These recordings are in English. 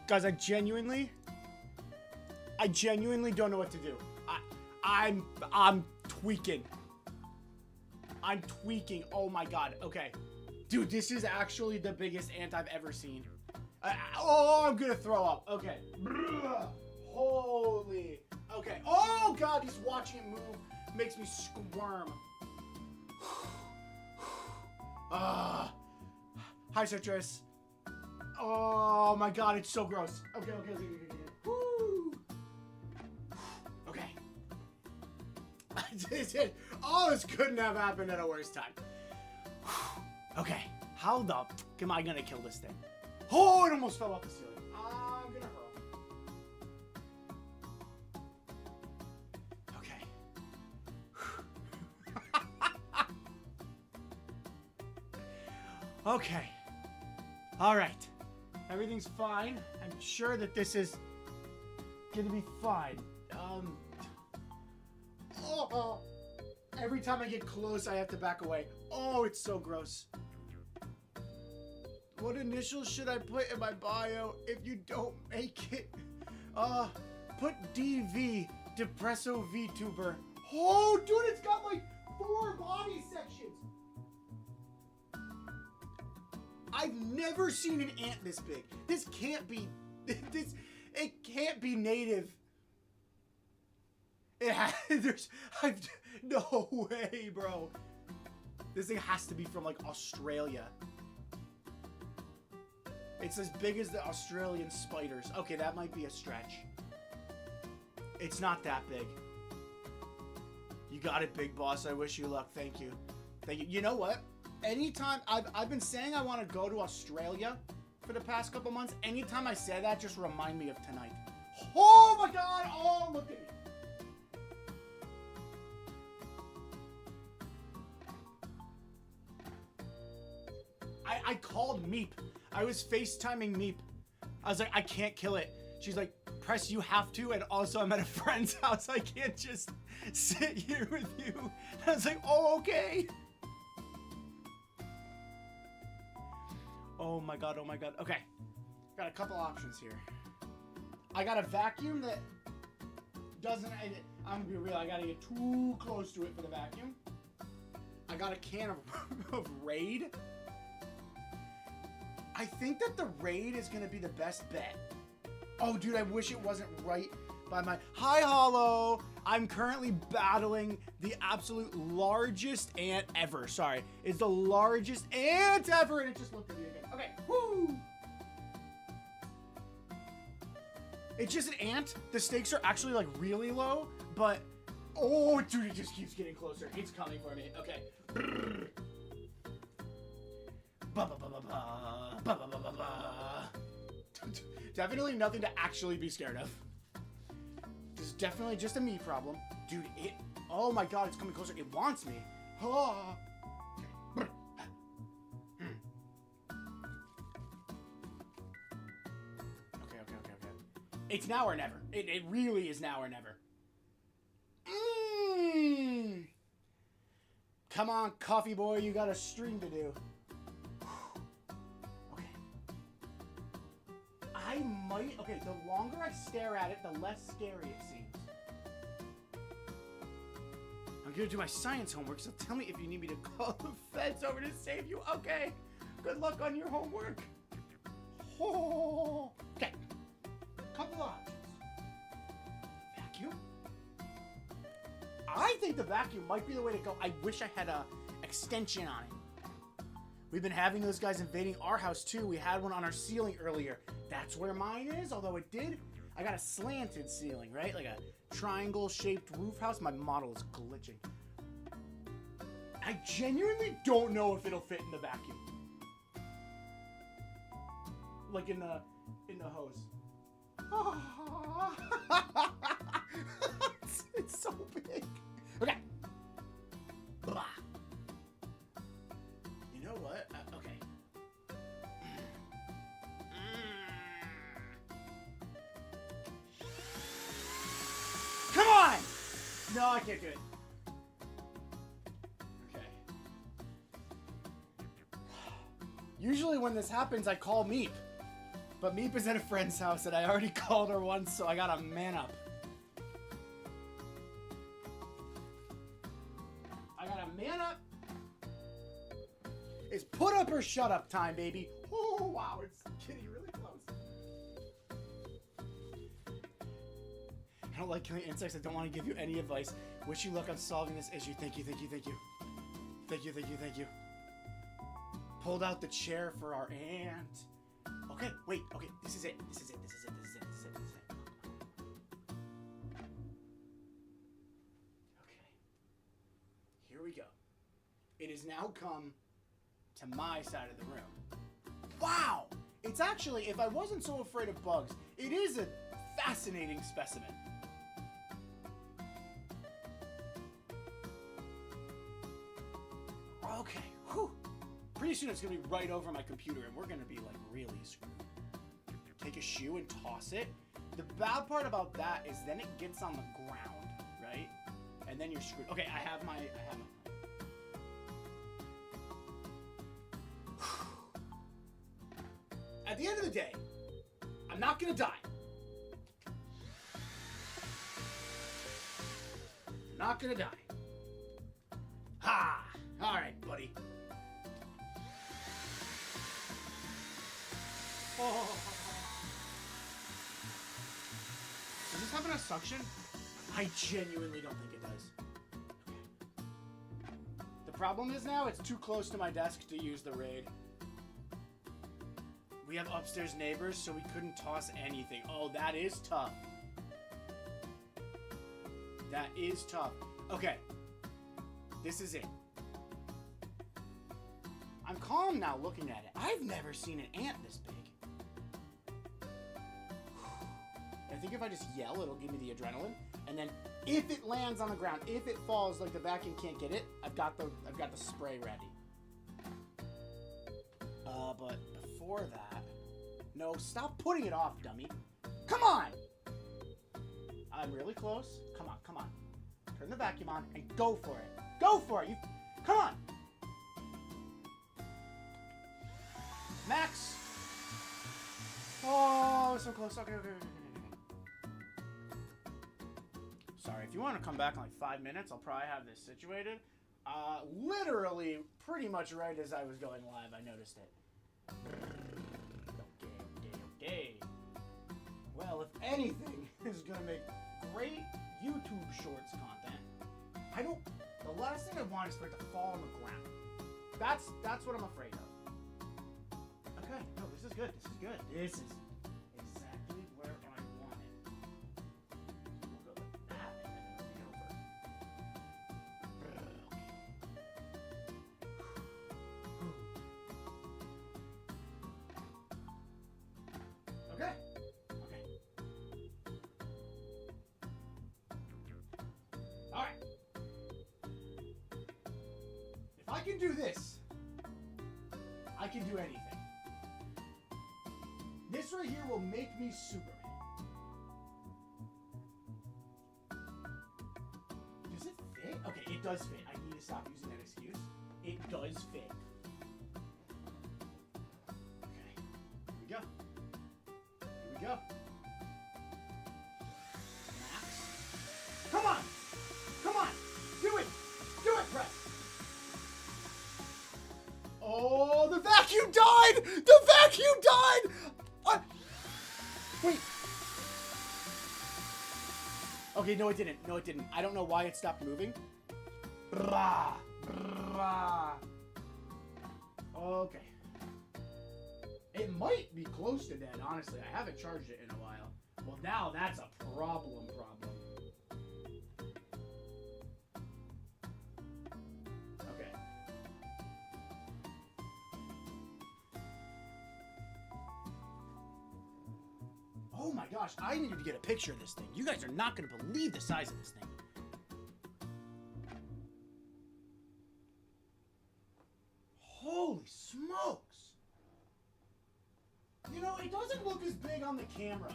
Guys, I genuinely don't know what to do. I'm tweaking. I'm tweaking. Oh my god. Okay. Dude, this is actually the biggest ant I've ever seen. I'm gonna throw up. Okay. Holy. Okay. Oh god, he's watching it move. Makes me squirm. Hi, Citrus. Oh my god, it's so gross. Okay. Woo. Okay. Oh, this couldn't have happened at a worse time. Okay. How the f am I gonna kill this thing? Oh, it almost fell off the ceiling. I'm gonna hurl. Okay. Okay. Alright. Everything's fine. I'm sure that this is gonna be fine. Every time I get close, I have to back away. Oh, it's so gross. What initials should I put in my bio if you don't make it? Put DV, Depresso VTuber. Oh, dude, it's got like 4 body sections. I've never seen an ant this big. This can't be, it can't be native. No way, bro. This thing has to be from like Australia. It's as big as the Australian spiders. Okay, that might be a stretch. It's not that big. You got it, big boss. I wish you luck. Thank you. Thank you. You know what? Anytime I've been saying I want to go to Australia for the past couple months. Anytime I say that, just remind me of tonight. Oh my god! Oh, look at me. I called Meep. I was FaceTiming Meep. I was like, I can't kill it. She's like, Press, you have to. And also, I'm at a friend's house. I can't just sit here with you. And I was like, oh, okay. Oh my god, oh my god. Okay. Got a couple options here. I got a vacuum that doesn't... I'm gonna be real. I gotta get too close to it for the vacuum. I got a can of Raid. I think that the Raid is gonna be the best bet. Oh, dude, I wish it wasn't right by my... Hi, Hollow! I'm currently battling the absolute largest ant ever. Sorry. It's the largest ant ever, and it just looked at me again. Okay, woo! It's just an ant. The stakes are actually, like, really low, but... Oh, dude, it just keeps getting closer. It's coming for me. Okay. Definitely nothing to actually be scared of. This is definitely just a me problem. Dude, it... Oh my god, it's coming closer. It wants me. Oh. Okay. Okay. It's now or never. It really is now or never. Come on, coffee boy, you got a stream to do. I might... Okay, the longer I stare at it, the less scary it seems. I'm gonna do my science homework, so tell me if you need me to call the feds over to save you. Okay. Good luck on your homework. Oh. Okay. Couple options. Vacuum? I think the vacuum might be the way to go. I wish I had a extension on it. We've been having those guys invading our house too. We had one on our ceiling earlier. That's where mine is, although it did. I got a slanted ceiling, right? Like a triangle-shaped roof house. My model is glitching. I genuinely don't know if it'll fit in the vacuum. Like in the hose. It's so big. Okay. Blah. You know what? Okay. Come on! No, I can't do it. Okay. Usually when this happens, I call Meep. But Meep is at a friend's house, and I already called her once, so I gotta man up. I gotta man up. It's put up or shut up time, baby. Oh, wow, it's getting really close. I don't like killing insects. I don't want to give you any advice. Wish you luck on solving this issue. Thank you, thank you, thank you. Thank you, thank you, thank you. Pulled out the chair for our aunt. Okay, wait, okay, this is it. This is it, this is it, this is it, this is it, this is it. Okay. Here we go. It has now come to my side of the room. Wow! It's actually, if I wasn't so afraid of bugs, it is a fascinating specimen. Okay, whew. Pretty soon it's gonna be right over my computer and we're gonna be like really screwed. Take a shoe and toss it. The bad part about that is then it gets on the ground, right? And then you're screwed. Okay, I have my At the end of the day, I'm not gonna die. I'm not gonna die. Ha! Alright, buddy. Oh. Does this have enough suction? I genuinely don't think it does. Okay. The problem is now it's too close to my desk to use the raid. We have upstairs neighbors, so we couldn't toss anything. Oh, that is tough. That is tough. Okay. This is it. I'm calm now looking at it. I've never seen an ant this big. I think if I just yell, it'll give me the adrenaline. And then if it lands on the ground, if it falls like the vacuum can't get it, I've got the spray ready. But before that, no, stop putting it off, dummy. Come on! I'm really close. Come on, come on. Turn the vacuum on and go for it. Go for it. Come on. Max. Oh, so close. Okay. Sorry, if you want to come back in like 5 minutes, I'll probably have this situated. Literally, pretty much right as I was going live, I noticed it. Okay. Well, if anything is gonna make great YouTube Shorts content, the last thing I want is for it to fall on the ground. That's what I'm afraid of. Okay, no, this is good. This is good. This is exactly where I want it. We'll go like that, and then it'll be over. Okay. Okay. All right. If I can do this, I can do anything. This right here will make me Superman. Does it fit? Okay, it does fit. I need to stop using that excuse. It does fit. Okay, here we go. Here we go. Max. Come on! Come on! Do it! Do it, press! Oh, the vacuum died! The vacuum died! Wait. Okay, no it didn't. No it didn't. I don't know why it stopped moving. Brah. Brah. Okay. It might be close to dead, honestly. I haven't charged it in a while. Well, now that's a problem. Okay. Oh my gosh, I needed to get a picture of this thing. You guys are not going to believe the size of this thing. Holy smokes! You know, it doesn't look as big on the camera.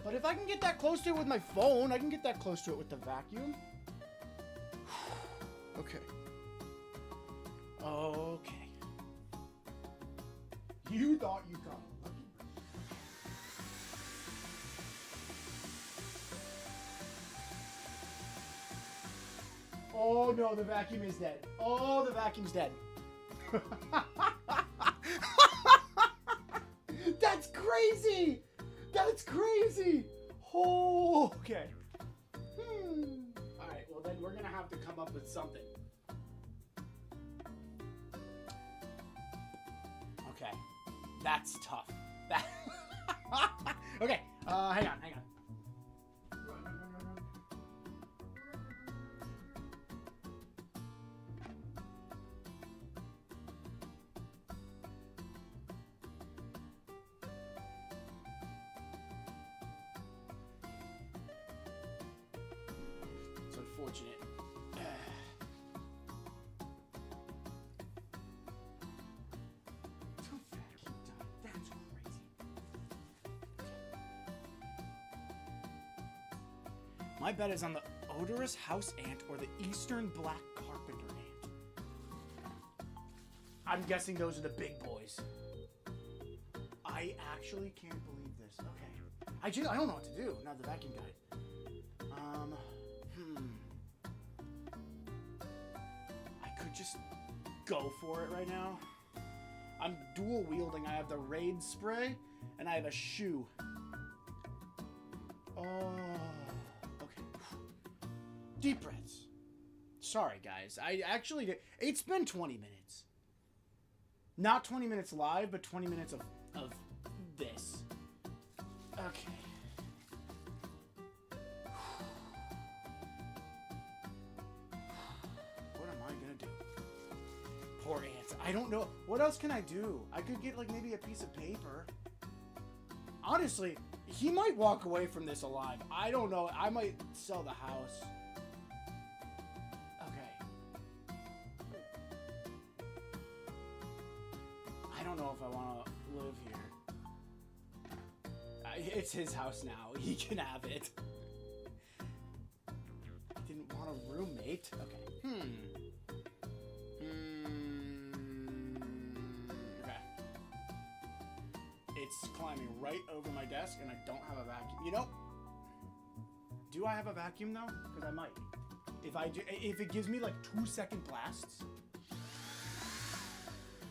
But if I can get that close to it with my phone, I can get that close to it with the vacuum. Okay. Okay. You thought you caught a lucky bird. Oh no, the vacuum is dead. Oh, the vacuum's dead. That's crazy! That's crazy! Oh, okay. Alright, well then we're gonna have to come up with something. Okay. That's tough. That okay, hang on. It's unfortunate. That's crazy. My bet is on the odorous house ant or the eastern black carpenter ant. I'm guessing those are the big boys. I actually can't believe this. Okay. I don't know what to do now the vacuum died. I could just go for it right now. I'm dual wielding. I have the Raid spray and I have a shoe. Oh, okay. Deep breaths. Sorry, guys. I actually did. It's been 20 minutes. Not 20 minutes live, but 20 minutes of this. Okay. What am I gonna do? Poor ants. I don't know. What else can I do? I could get like maybe a piece of paper. Honestly, he might walk away from this alive. I don't know. I might sell the house. Okay. I don't know if I want to live here. It's his house now. He can have it. I didn't want a roommate. Okay. Okay. It's climbing right over my desk, and I don't have a vacuum. You know, do I have a vacuum though? Because I might. If it gives me like 2-second blasts,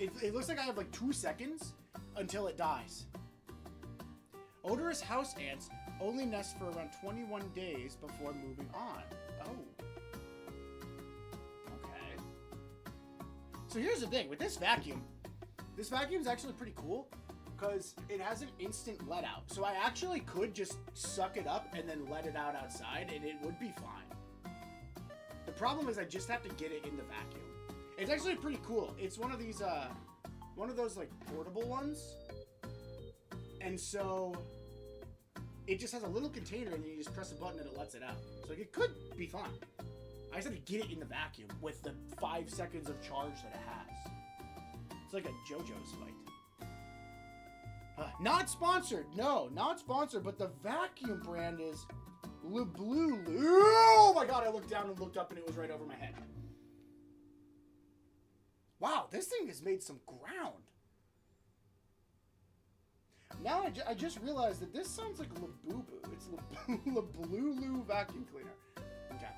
it looks like I have like 2 seconds until it dies. Odorous house ants only nest for around 21 days before moving on. Oh. Okay. So here's the thing with this vacuum. This vacuum is actually pretty cool because it has an instant let out. So I actually could just suck it up and then let it out outside and it would be fine. The problem is I just have to get it in the vacuum. It's actually pretty cool. It's one of these, one of those like portable ones. And so it just has a little container and you just press a button and it lets it out. So it could be fine. I just have to get it in the vacuum with the 5 seconds of charge that it has. It's like a JoJo's fight. Not sponsored. No, not sponsored, but the vacuum brand is Le Blue. Oh my god, I looked down and looked up and it was right over my head. Wow, this thing has made some ground. Now I just realized that this sounds like Labubu. It's La Blue vacuum cleaner. Okay.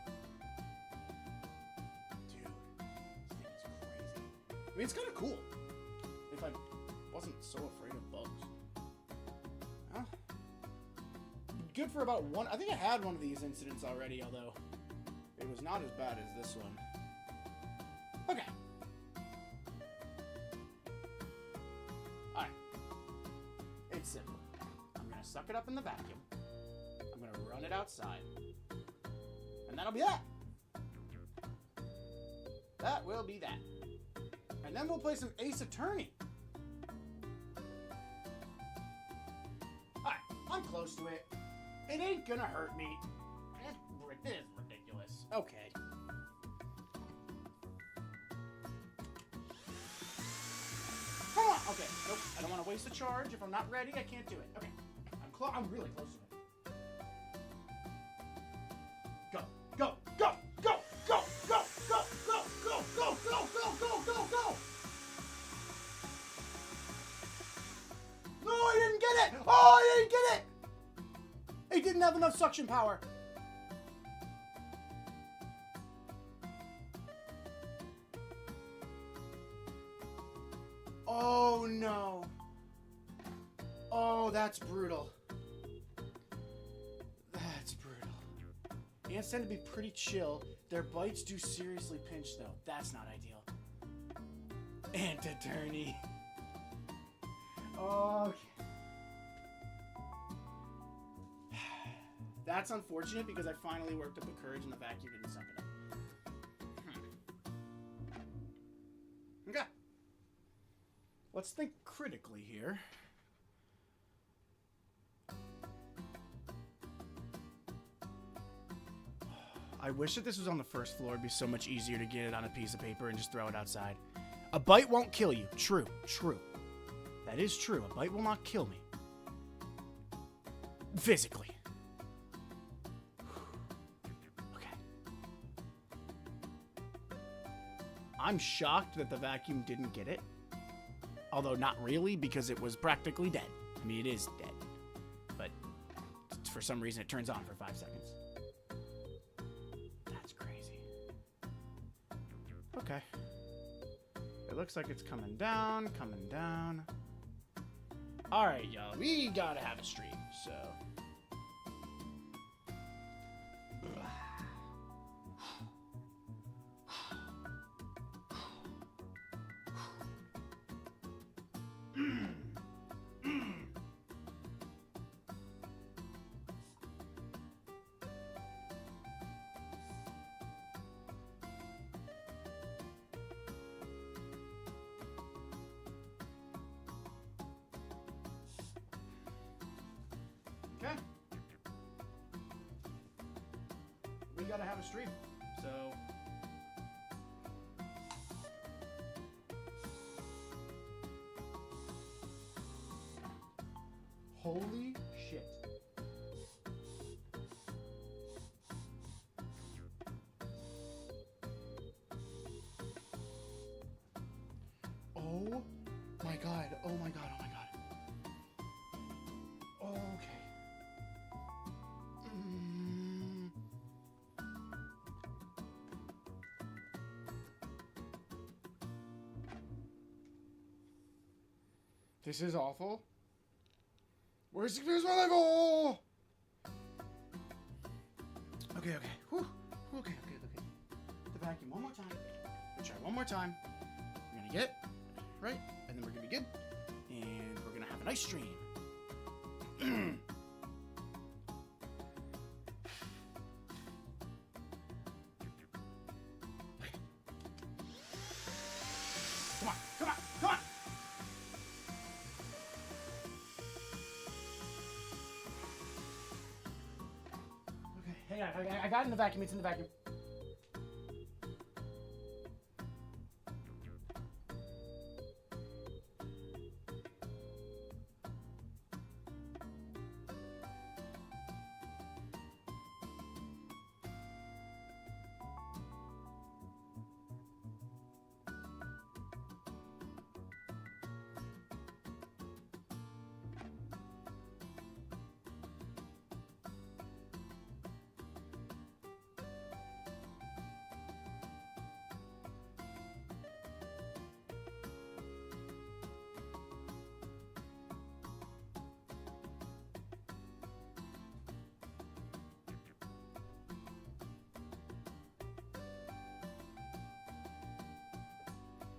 Dude, this thing is crazy. I mean, it's kind of cool. If I wasn't so afraid of bugs. Huh? Good for about one. I think I had one of these incidents already, although it was not as bad as this one. Okay. It's simple. I'm going to suck it up in the vacuum. I'm going to run it outside. And that'll be that. That will be that. And then we'll play some Ace Attorney. Alright, I'm close to it. It ain't gonna hurt me. It is ridiculous. Okay. Come on. Okay. Nope. I don't want to waste a charge. If I'm not ready, I can't do it. Okay. I'm really close to it. Go. Go. Go. Go. Go. Go. Go. Go. Go. Go. Go. Go. Go. Go. Go. suction power. Oh, no. Oh, that's brutal. That's brutal. Ants tend to be pretty chill. Their bites do seriously pinch, though. That's not ideal. Ant attorney. Okay. That's unfortunate because I finally worked up the courage and the vacuum didn't suck it up. Okay. Let's think critically here. I wish that this was on the first floor. It'd be so much easier to get it on a piece of paper and just throw it outside. A bite won't kill you. True. True. That is true. A bite will not kill me. Physically. Okay. I'm shocked that the vacuum didn't get it. Although not really, because it was practically dead. I mean, it is dead. But for some reason, it turns on for 5 seconds. That's crazy. Okay. It looks like it's coming down, coming down. All right, y'all. We gotta have a stream, so... Okay. We gotta have a stream, so... Holy shit. Oh my god, oh my god, oh my god. Okay. This is awful. Where's my level? Okay. Whew. Okay. The vacuum one more time. We'll try one more time. We're gonna get it right, and then we're gonna be good, and we're gonna have a nice stream. Come on. Okay, hang on. I got it in the vacuum. It's in the vacuum.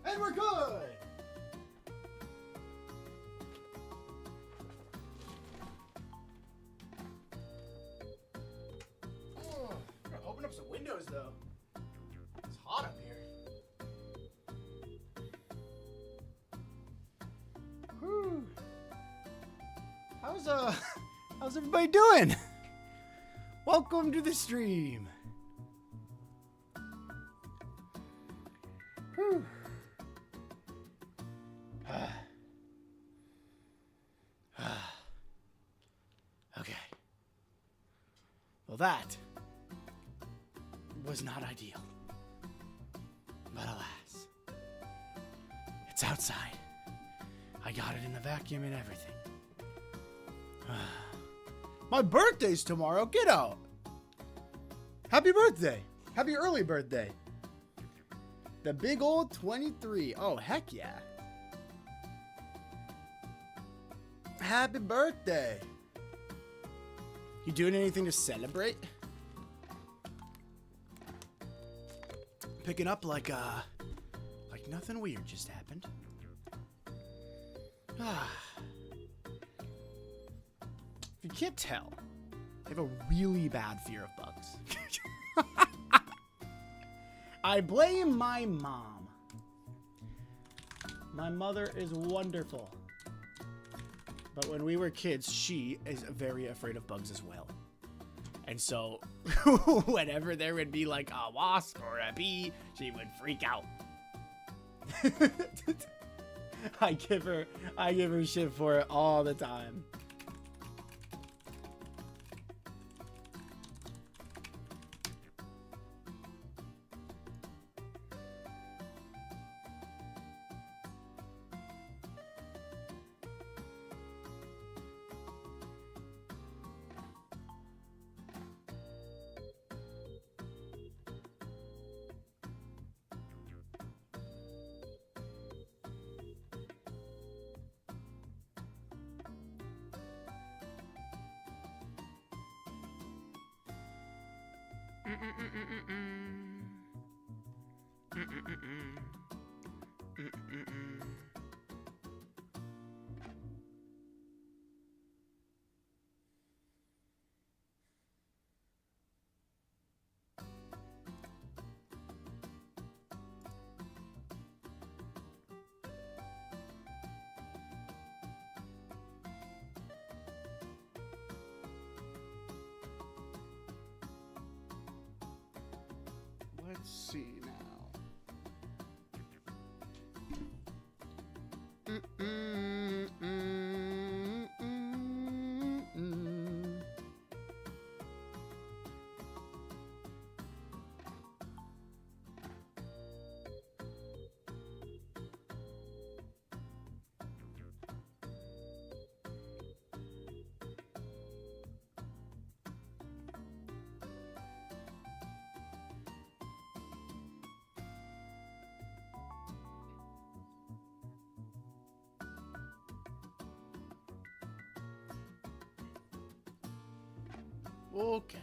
And we're good! Oh, I'm gonna open up some windows though. It's hot up here. Whew. How's everybody doing? Welcome to the stream. Whew. Okay. Well, that was not ideal. But alas, it's outside. I got it in the vacuum and everything. My birthday's tomorrow. Get out. Happy birthday. Happy early birthday. The big old 23. Oh, heck yeah. Happy birthday. You doing anything to celebrate? Picking up like nothing weird just happened. If you can't tell, I have a really bad fear of bugs. I blame my mom. My mother is wonderful. But when we were kids, she is very afraid of bugs as well. And so, whenever there would be like a wasp or a bee, she would freak out. I give her shit for it all the time. Let's see now. Okay.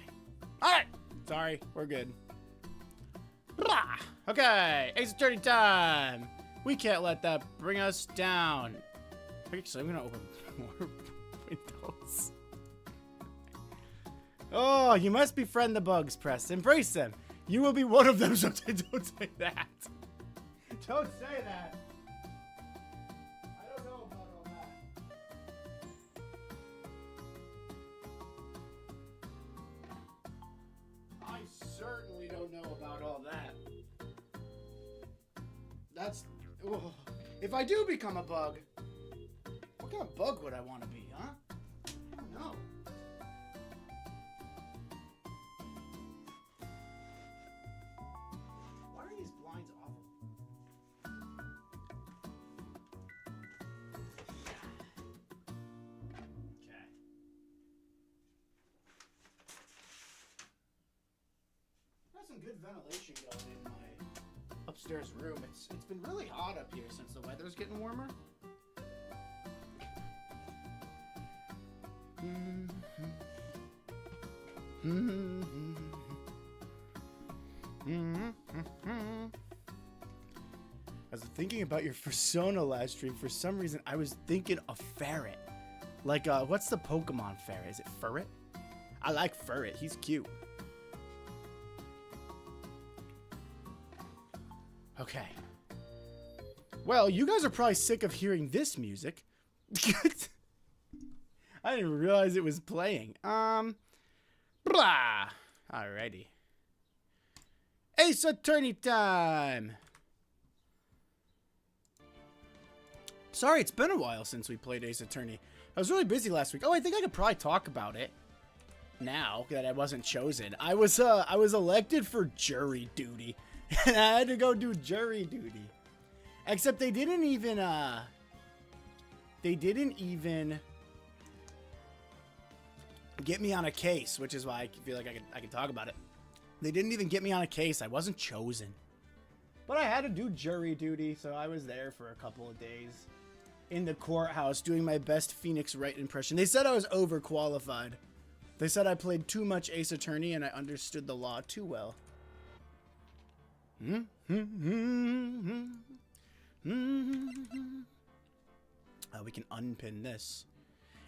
Alright. Sorry. We're good. Blah. Okay. Ace Attorney time. We can't let that bring us down. Actually, I'm going to open more windows. Oh, you must befriend the bugs, Press. Embrace them. You will be one of them, so don't say that. Don't say that. I don't know about all that. I certainly don't know about all that. That's... Oh. If I do become a bug, what kind of bug would I want to be, huh? I don't know. Why are these blinds awful? Okay. Got some good ventilation going in my upstairs room. It's been really hot up here since the weather's getting warmer. I was thinking about your Persona live stream. For some reason, I was thinking a ferret. Like, what's the Pokemon ferret? Is it Furret? I like Furret. He's cute. Okay. Well, you guys are probably sick of hearing this music. I didn't realize it was playing. Blah. Alrighty. Ace Attorney time. Sorry, it's been a while since we played Ace Attorney. I was really busy last week. Oh, I think I could probably talk about it now that I wasn't chosen. I was elected for jury duty. And I had to go do jury duty. Except they didn't even get me on a case, which is why I feel like I can talk about it. They didn't even get me on a case. I wasn't chosen. But I had to do jury duty, so I was there for a couple of days in the courthouse doing my best Phoenix Wright impression. They said I was overqualified. They said I played too much Ace Attorney and I understood the law too well. Oh, we can unpin this.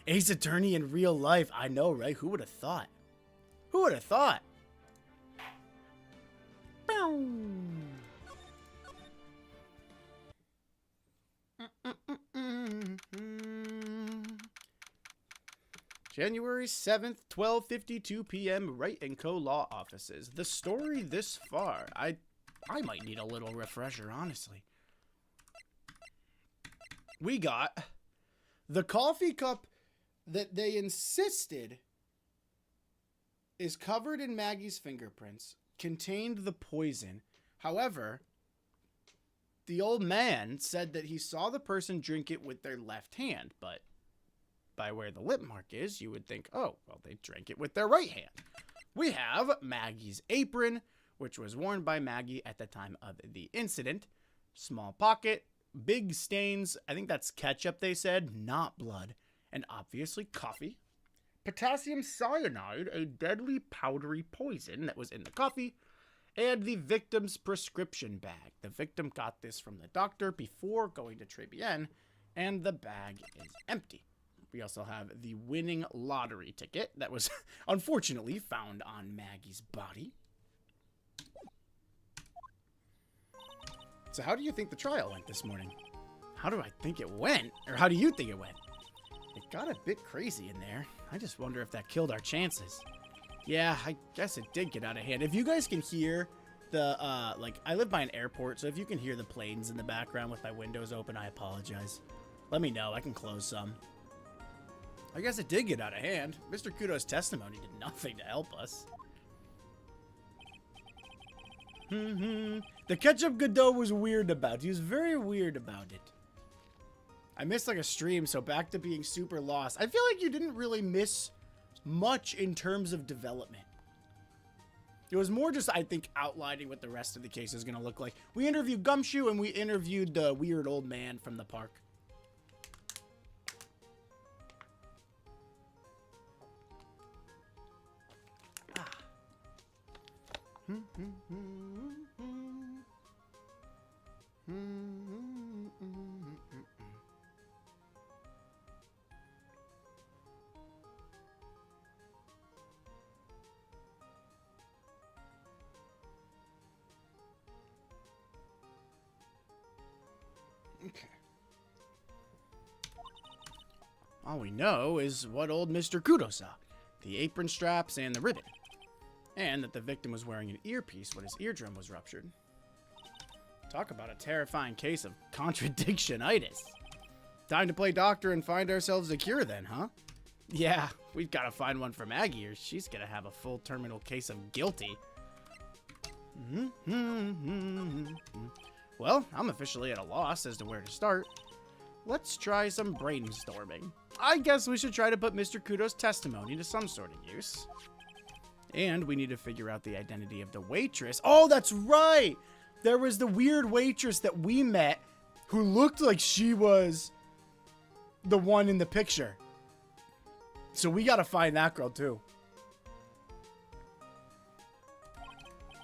Ace Attorney in real life. I know, right? Who would have thought? Who would have thought? January 7th, 12:52 p.m. Wright & Co. Law Offices. The story this far. I might need a little refresher, honestly. We got the coffee cup that they insisted is covered in Maggie's fingerprints, contained the poison. However, the old man said that he saw the person drink it with their left hand, but by where the lip mark is, you would think, oh, well, they drank it with their right hand. We have Maggie's apron, which was worn by Maggie at the time of the incident. Small pocket, big stains. I think that's ketchup, they said, not blood. And obviously coffee. Potassium cyanide, a deadly powdery poison that was in the coffee. And the victim's prescription bag. The victim got this from the doctor before going to Tribulations, and the bag is empty. We also have the winning lottery ticket that was unfortunately found on Maggie's body. So how do you think the trial went this morning? How do I think it went? Or how do you think it went? It got a bit crazy in there. I just wonder if that killed our chances. Yeah, I guess it did get out of hand. If you guys can hear the, I live by an airport, so if you can hear the planes in the background with my windows open, I apologize. Let me know. I can close some. I guess it did get out of hand. Mr. Kudo's testimony did nothing to help us. The ketchup Godot was weird about. He was very weird about it. I missed like a stream, so back to being super lost. I feel like you didn't really miss much in terms of development. It was more just, I think, outlining what the rest of the case is going to look like. We interviewed Gumshoe and we interviewed the weird old man from the park. Okay. All we know is what old Mr. Kudo saw. The apron straps and the ribbon. And that the victim was wearing an earpiece when his eardrum was ruptured. Talk about a terrifying case of contradictionitis. Time to play doctor and find ourselves a cure then, huh? Yeah, we've got to find one for Maggie or she's going to have a full terminal case of guilty. Well, I'm officially at a loss as to where to start. Let's try some brainstorming. I guess we should try to put Mr. Kudo's testimony to some sort of use. And we need to figure out the identity of the waitress. Oh, that's right! There was the weird waitress that we met who looked like she was the one in the picture. So we gotta find that girl too.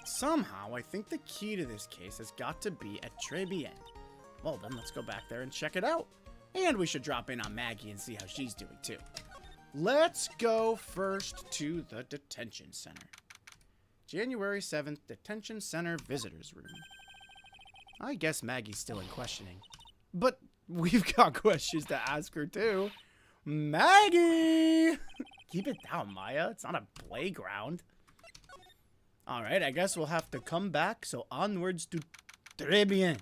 Somehow, I think the key to this case has got to be at Tribulations. Well then, let's go back there and check it out. And we should drop in on Maggie and see how she's doing too. Let's go first to the detention center. January 7th, detention center visitors room. I guess Maggie's still in questioning. But we've got questions to ask her too. Maggie! Keep it down, Maya. It's not a playground. Alright, I guess we'll have to come back, so onwards to Tribulations.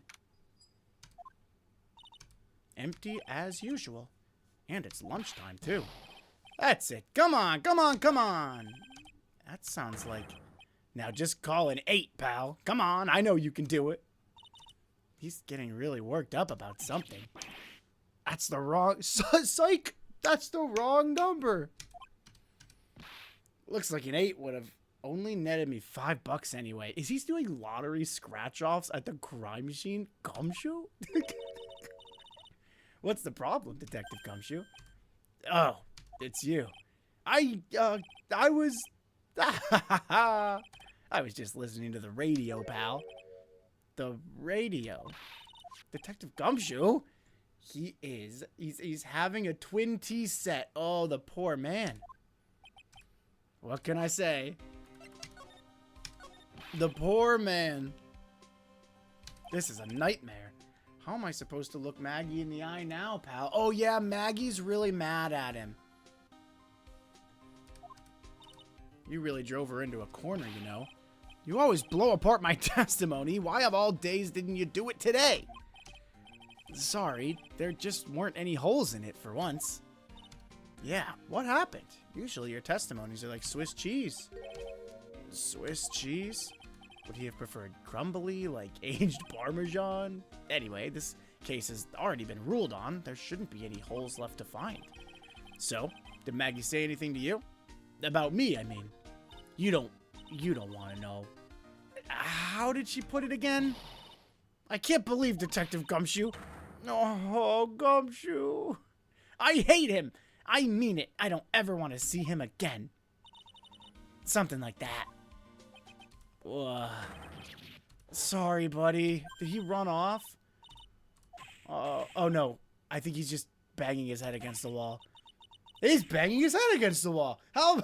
Empty as usual. And it's lunchtime too. That's it. Come on, come on, come on. That sounds like... Now just call an 8, pal. Come on, I know you can do it. He's getting really worked up about something. That's the wrong... Psych! That's the wrong number. Looks like an 8 would have only netted me $5 anyway. Is he doing lottery scratch-offs at the crime machine? Gumshoe? What's the problem, Detective Gumshoe? Oh, it's you. I was... I was just listening to the radio, pal. The radio. Detective Gumshoe? He's having a twin tea set. Oh, the poor man. What can I say? The poor man. This is a nightmare. How am I supposed to look Maggie in the eye now, pal? Oh, yeah, Maggie's really mad at him. You really drove her into a corner, you know. You always blow apart my testimony. Why of all days didn't you do it today? Sorry, there just weren't any holes in it for once. Yeah, what happened? Usually your testimonies are like Swiss cheese. Swiss cheese? Would he have preferred crumbly, like aged Parmesan? Anyway, this case has already been ruled on. There shouldn't be any holes left to find. So, did Maggie say anything to you? About me, I mean. You don't want to know. How did she put it again? I can't believe Detective Gumshoe. Oh, Gumshoe. I hate him. I mean it. I don't ever want to see him again. Something like that. Sorry, buddy. Did he run off? Oh, no. I think he's just banging his head against the wall. He's banging his head against the wall. How?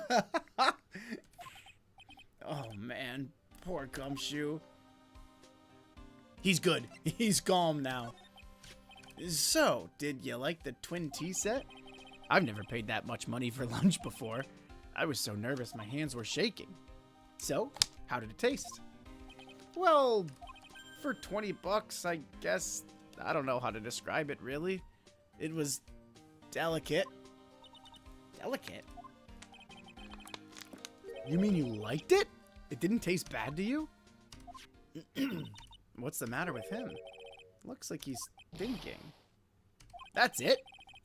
Oh, man. Poor Gumshoe. He's good. He's calm now. So, did you like the twin tea set? I've never paid that much money for lunch before. I was so nervous my hands were shaking. So, how did it taste? Well, for $20, I guess, I don't know how to describe it really. It was delicate. Delicate? You mean you liked it? It didn't taste bad to you? What's the matter with him? Looks like he's thinking. That's it.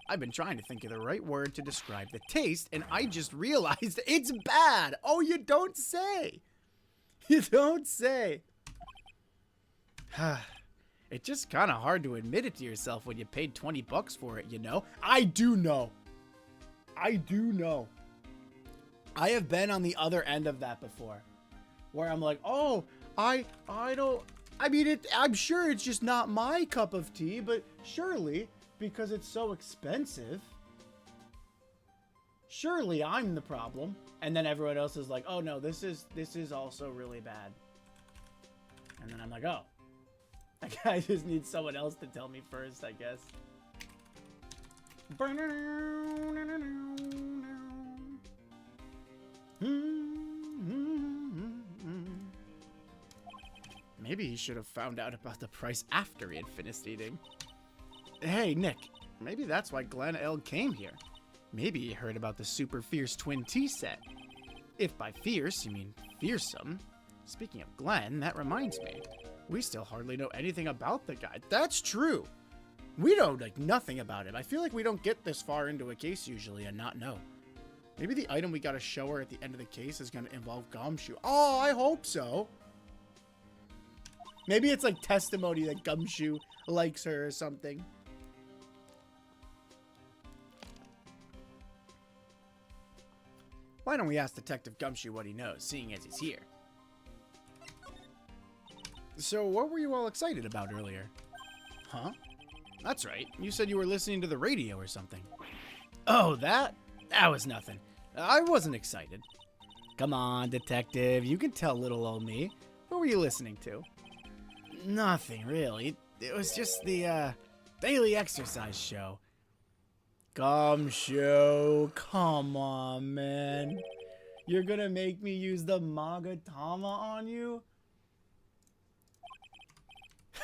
I've been trying to think of the right word to describe the taste, and I just realized it's bad. Oh, you don't say. You don't say. It's just kind of hard to admit it to yourself when you paid $20 for it, you know? I do know. I do know. I have been on the other end of that before. Where I'm like, oh, I don't... I mean, I'm sure it's just not my cup of tea, but surely, because it's so expensive, surely I'm the problem. And then everyone else is like, oh no, this is also really bad. And then I'm like, oh. I just need someone else to tell me first, I guess. Maybe he should have found out about the price after he had finished eating. Hey, Nick, maybe that's why Glenn L. came here. Maybe he heard about the super fierce twin tea set. If by fierce you mean fearsome. Speaking of Glenn, that reminds me. We still hardly know anything about the guy. That's true. We know nothing about him. I feel like we don't get this far into a case usually and not know. Maybe the item we gotta show her at the end of the case is gonna involve Gumshoe. Oh, I hope so. Maybe it's like testimony that Gumshoe likes her or something. Why don't we ask Detective Gumshoe what he knows, seeing as he's here? So, what were you all excited about earlier? Huh? That's right. You said you were listening to the radio or something. Oh, that? That was nothing. I wasn't excited. Come on, Detective. You can tell little old me. What were you listening to? Nothing, really. It was just the, daily exercise show. Gumshoe, come on, man. You're gonna make me use the Magatama on you?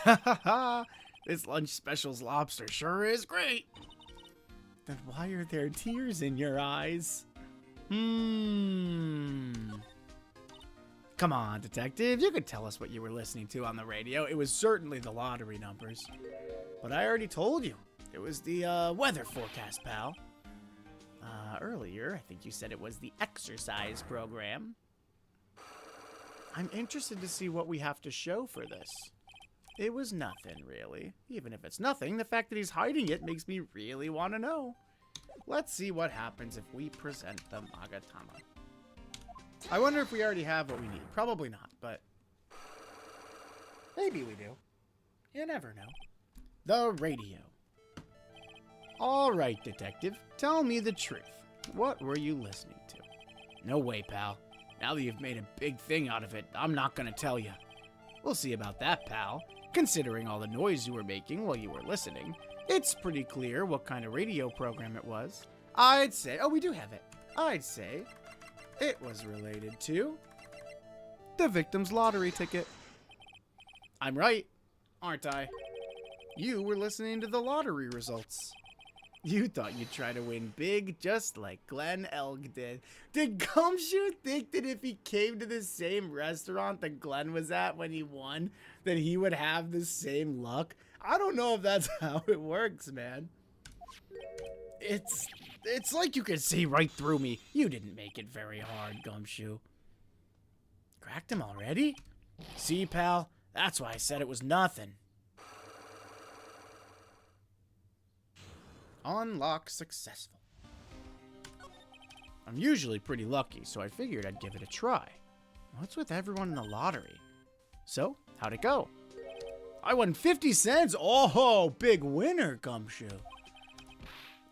Ha ha ha! This lunch special's lobster sure is great. Then why are there tears in your eyes? Come on, Detective. You could tell us what you were listening to on the radio. It was certainly the lottery numbers. But I already told you. It was the weather forecast, pal. Earlier, I think you said it was the exercise program. I'm interested to see what we have to show for this. It was nothing, really. Even if it's nothing, the fact that he's hiding it makes me really want to know. Let's see what happens if we present the Magatama. I wonder if we already have what we need. Probably not, but maybe we do. You never know. The radio. All right, detective. Tell me the truth. What were you listening to? No way, pal. Now that you've made a big thing out of it, I'm not gonna tell you. We'll see about that, pal. Considering all the noise you were making while you were listening, it's pretty clear what kind of radio program it was. I'd say, oh, we do have it. I'd say it was related to the victim's lottery ticket. I'm right, aren't I? You were listening to the lottery results. You thought you'd try to win big just like Glenn Elg did. Did Gumshoe think that if he came to the same restaurant that Glenn was at when he won, that he would have the same luck? I don't know if that's how it works, man. It's like you could see right through me. You didn't make it very hard, Gumshoe. Cracked him already? See, pal? That's why I said it was nothing. Unlock successful. I'm usually pretty lucky, so I figured I'd give it a try. What's with everyone in the lottery? So, how'd it go? I won 50 cents. Oh, big winner, Gumshoe.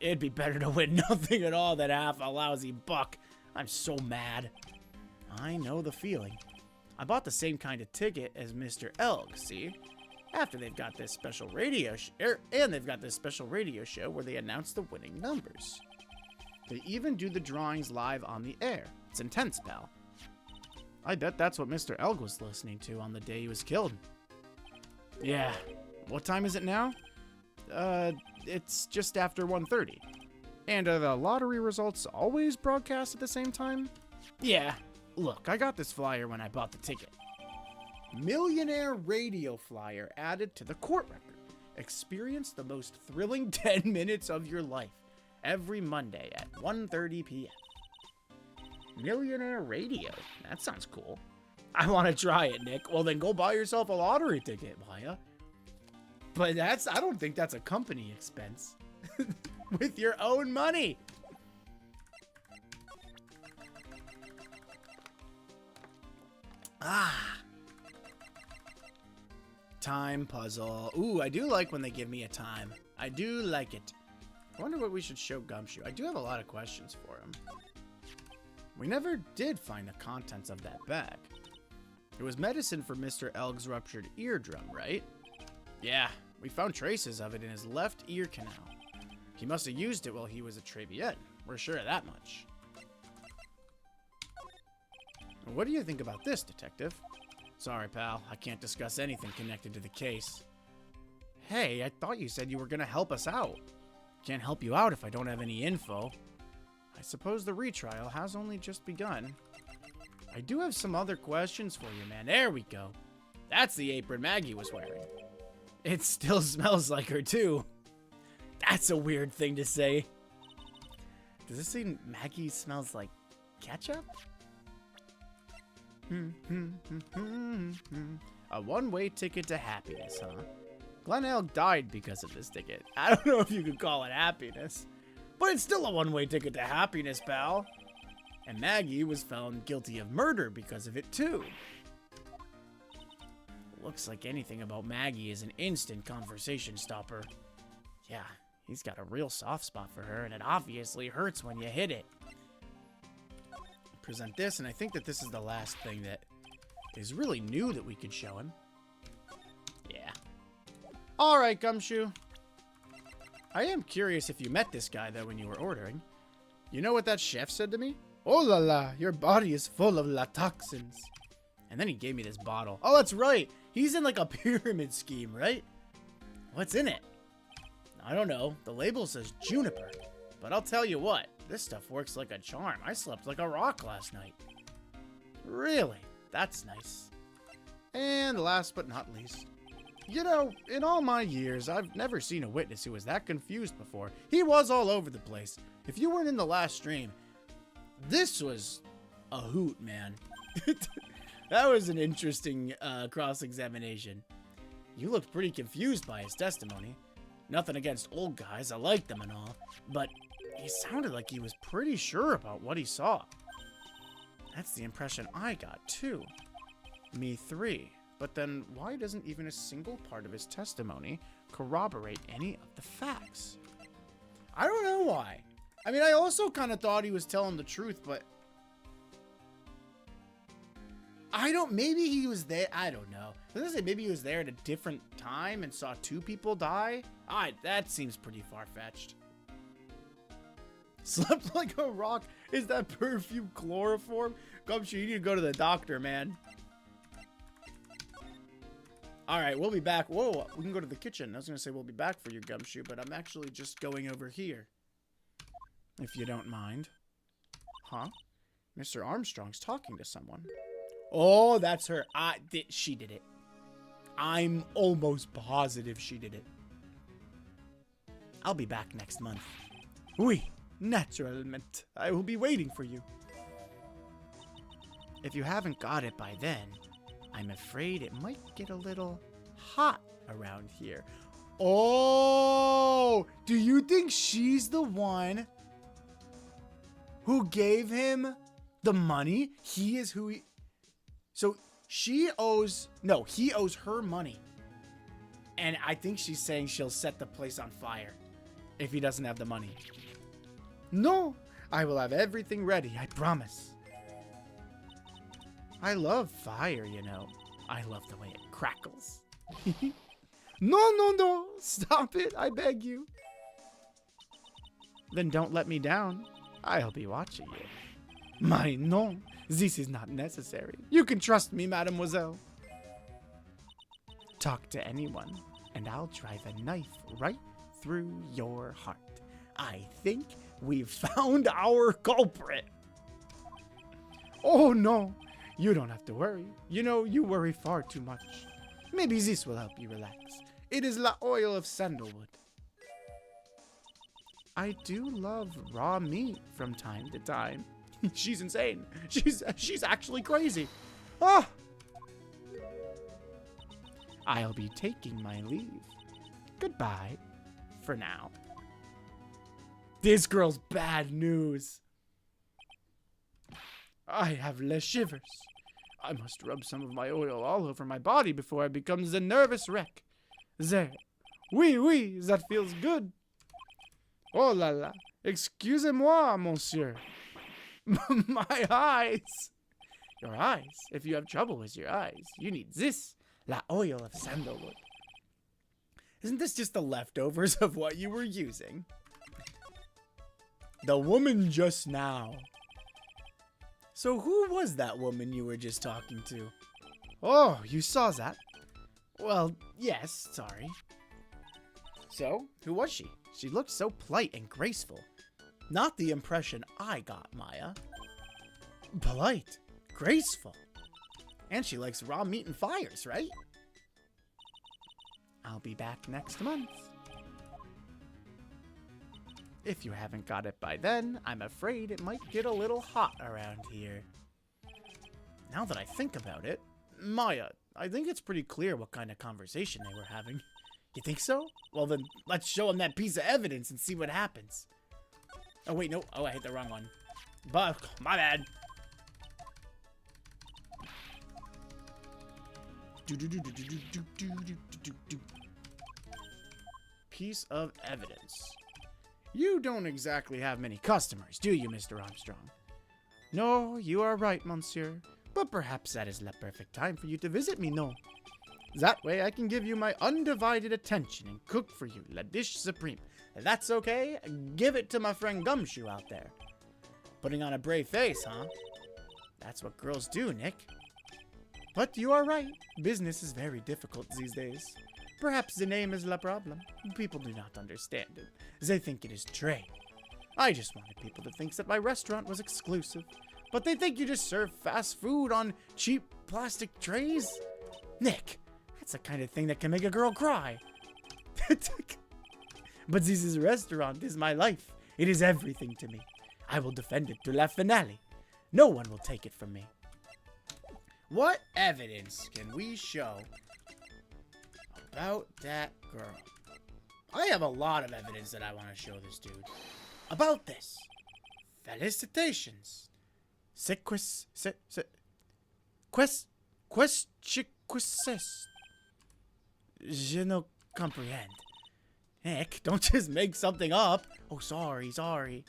It'd be better to win nothing at all than half a lousy buck. I'm so mad. I know the feeling. I bought the same kind of ticket as Mr. Elg, see? After they've got this special radio show where they announce the winning numbers. They even do the drawings live on the air. It's intense, pal. I bet that's what Mr. Elg was listening to on the day he was killed. Yeah. What time is it now? It's just after 1:30. And are the lottery results always broadcast at the same time? Yeah. Look, I got this flyer when I bought the ticket. Millionaire radio flyer added to the court record. Experience the most thrilling 10 minutes of your life every Monday at 1:30 p.m. Millionaire radio? That sounds cool. I want to try it, Nick. Well, then go buy yourself a lottery ticket, Maya. But I don't think that's a company expense. With your own money. Time puzzle. Ooh, I do like when they give me a time. I do like it. I wonder what we should show Gumshoe. I do have a lot of questions for him. We never did find the contents of that bag. It was medicine for Mr. Elg's ruptured eardrum, right? Yeah, we found traces of it in his left ear canal. He must have used it while he was a Tribulations. We're sure of that much. What do you think about this, Detective? Sorry, pal. I can't discuss anything connected to the case. Hey, I thought you said you were going to help us out. Can't help you out if I don't have any info. I suppose the retrial has only just begun. I do have some other questions for you, man. There we go. That's the apron Maggie was wearing. It still smells like her, too. That's a weird thing to say. Does this say Maggie smells like ketchup? A one-way ticket to happiness, huh? Glenn Elg died because of this ticket. I don't know if you could call it happiness, but it's still a one-way ticket to happiness, pal. And Maggie was found guilty of murder because of it, too. Looks like anything about Maggie is an instant conversation stopper. Yeah, he's got a real soft spot for her, and it obviously hurts when you hit it. Present this, and I think that this is the last thing that is really new that we could show him. Yeah. Alright, Gumshoe. I am curious if you met this guy, though, when you were ordering. You know what that chef said to me? Oh la la, your body is full of la toxins. And then he gave me this bottle. Oh, that's right. He's in like a pyramid scheme, right? What's in it? I don't know. The label says juniper. But I'll tell you what, this stuff works like a charm. I slept like a rock last night. Really? That's nice. And last but not least, you know, in all my years, I've never seen a witness who was that confused before. He was all over the place. if you weren't in the last stream, this was a hoot, man. That was an interesting cross-examination. You looked pretty confused by his testimony. Nothing against old guys, I like them and all, but he sounded like he was pretty sure about what he saw. That's the impression I got, too. Me 3. But then, why doesn't even a single part of his testimony corroborate any of the facts? I don't know why. I mean, I also kind of thought he was telling the truth, but... maybe he was there, I don't know. I was gonna say maybe he was there at a different time and saw 2 people die? That seems pretty far-fetched. Slept like a rock? Is that perfume chloroform? Gumshoe, you need to go to the doctor, man. Alright, we'll be back. Whoa, we can go to the kitchen. I was gonna say we'll be back for you, Gumshoe, but I'm actually just going over here. If you don't mind. Huh? Mr. Armstrong's talking to someone. Oh, that's her. She did it. I'm almost positive she did it. I'll be back next month. Oui, naturellement. I will be waiting for you. If you haven't got it by then, I'm afraid it might get a little hot around here. Oh, do you think she's the one who gave him the money? He is who he... So he owes her money. And I think she's saying she'll set the place on fire if he doesn't have the money. No, I will have everything ready, I promise. I love fire, you know. I love the way it crackles. No, stop it, I beg you. Then don't let me down. I'll be watching you. My no, this is not necessary. You can trust me, mademoiselle. Talk to anyone, and I'll drive a knife right through your heart. I think we've found our culprit. Oh no, you don't have to worry. You know, you worry far too much. Maybe this will help you relax. It is la oil of sandalwood. I do love raw meat from time to time. She's insane. She's actually crazy. Ah! I'll be taking my leave. Goodbye for now. This girl's bad news. I have le shivers. I must rub some of my oil all over my body before I become the nervous wreck. There. Oui, that feels good. Oh la la. Excusez-moi, monsieur. My eyes. Your eyes? If you have trouble with your eyes, you need this. La oil of sandalwood. Isn't this just the leftovers of what you were using? The woman just now. So who was that woman you were just talking to? Oh, you saw that? Well, yes, sorry. So, who was she? She looked so polite and graceful. Not the impression I got, Maya. Polite, graceful. And she likes raw meat and fires, right? I'll be back next month. If you haven't got it by then, I'm afraid it might get a little hot around here. Now that I think about it, Maya, I think it's pretty clear what kind of conversation they were having. You think so? Well then, let's show them that piece of evidence and see what happens. Oh wait, no. Oh, I hit the wrong one. But, my bad. Piece of evidence. You don't exactly have many customers, do you, Mr. Armstrong? No, you are right, monsieur. But perhaps that is the perfect time for you to visit me, no? That way I can give you my undivided attention and cook for you la dish supreme. If that's okay, give it to my friend Gumshoe out there. Putting on a brave face, huh? That's what girls do, Nick. But you are right. Business is very difficult these days. Perhaps the name is la problem. People do not understand it. They think it is trade. I just wanted people to think that my restaurant was exclusive. But they think you just serve fast food on cheap plastic trays? Nick, that's the kind of thing that can make a girl cry. But this is a restaurant. This is my life. It is everything to me. I will defend it to la finale. No one will take it from me. What evidence can we show about that girl? I have a lot of evidence that I want to show this dude. About this. Felicitations. Je ne comprehend. Heck, don't just make something up. Oh, sorry.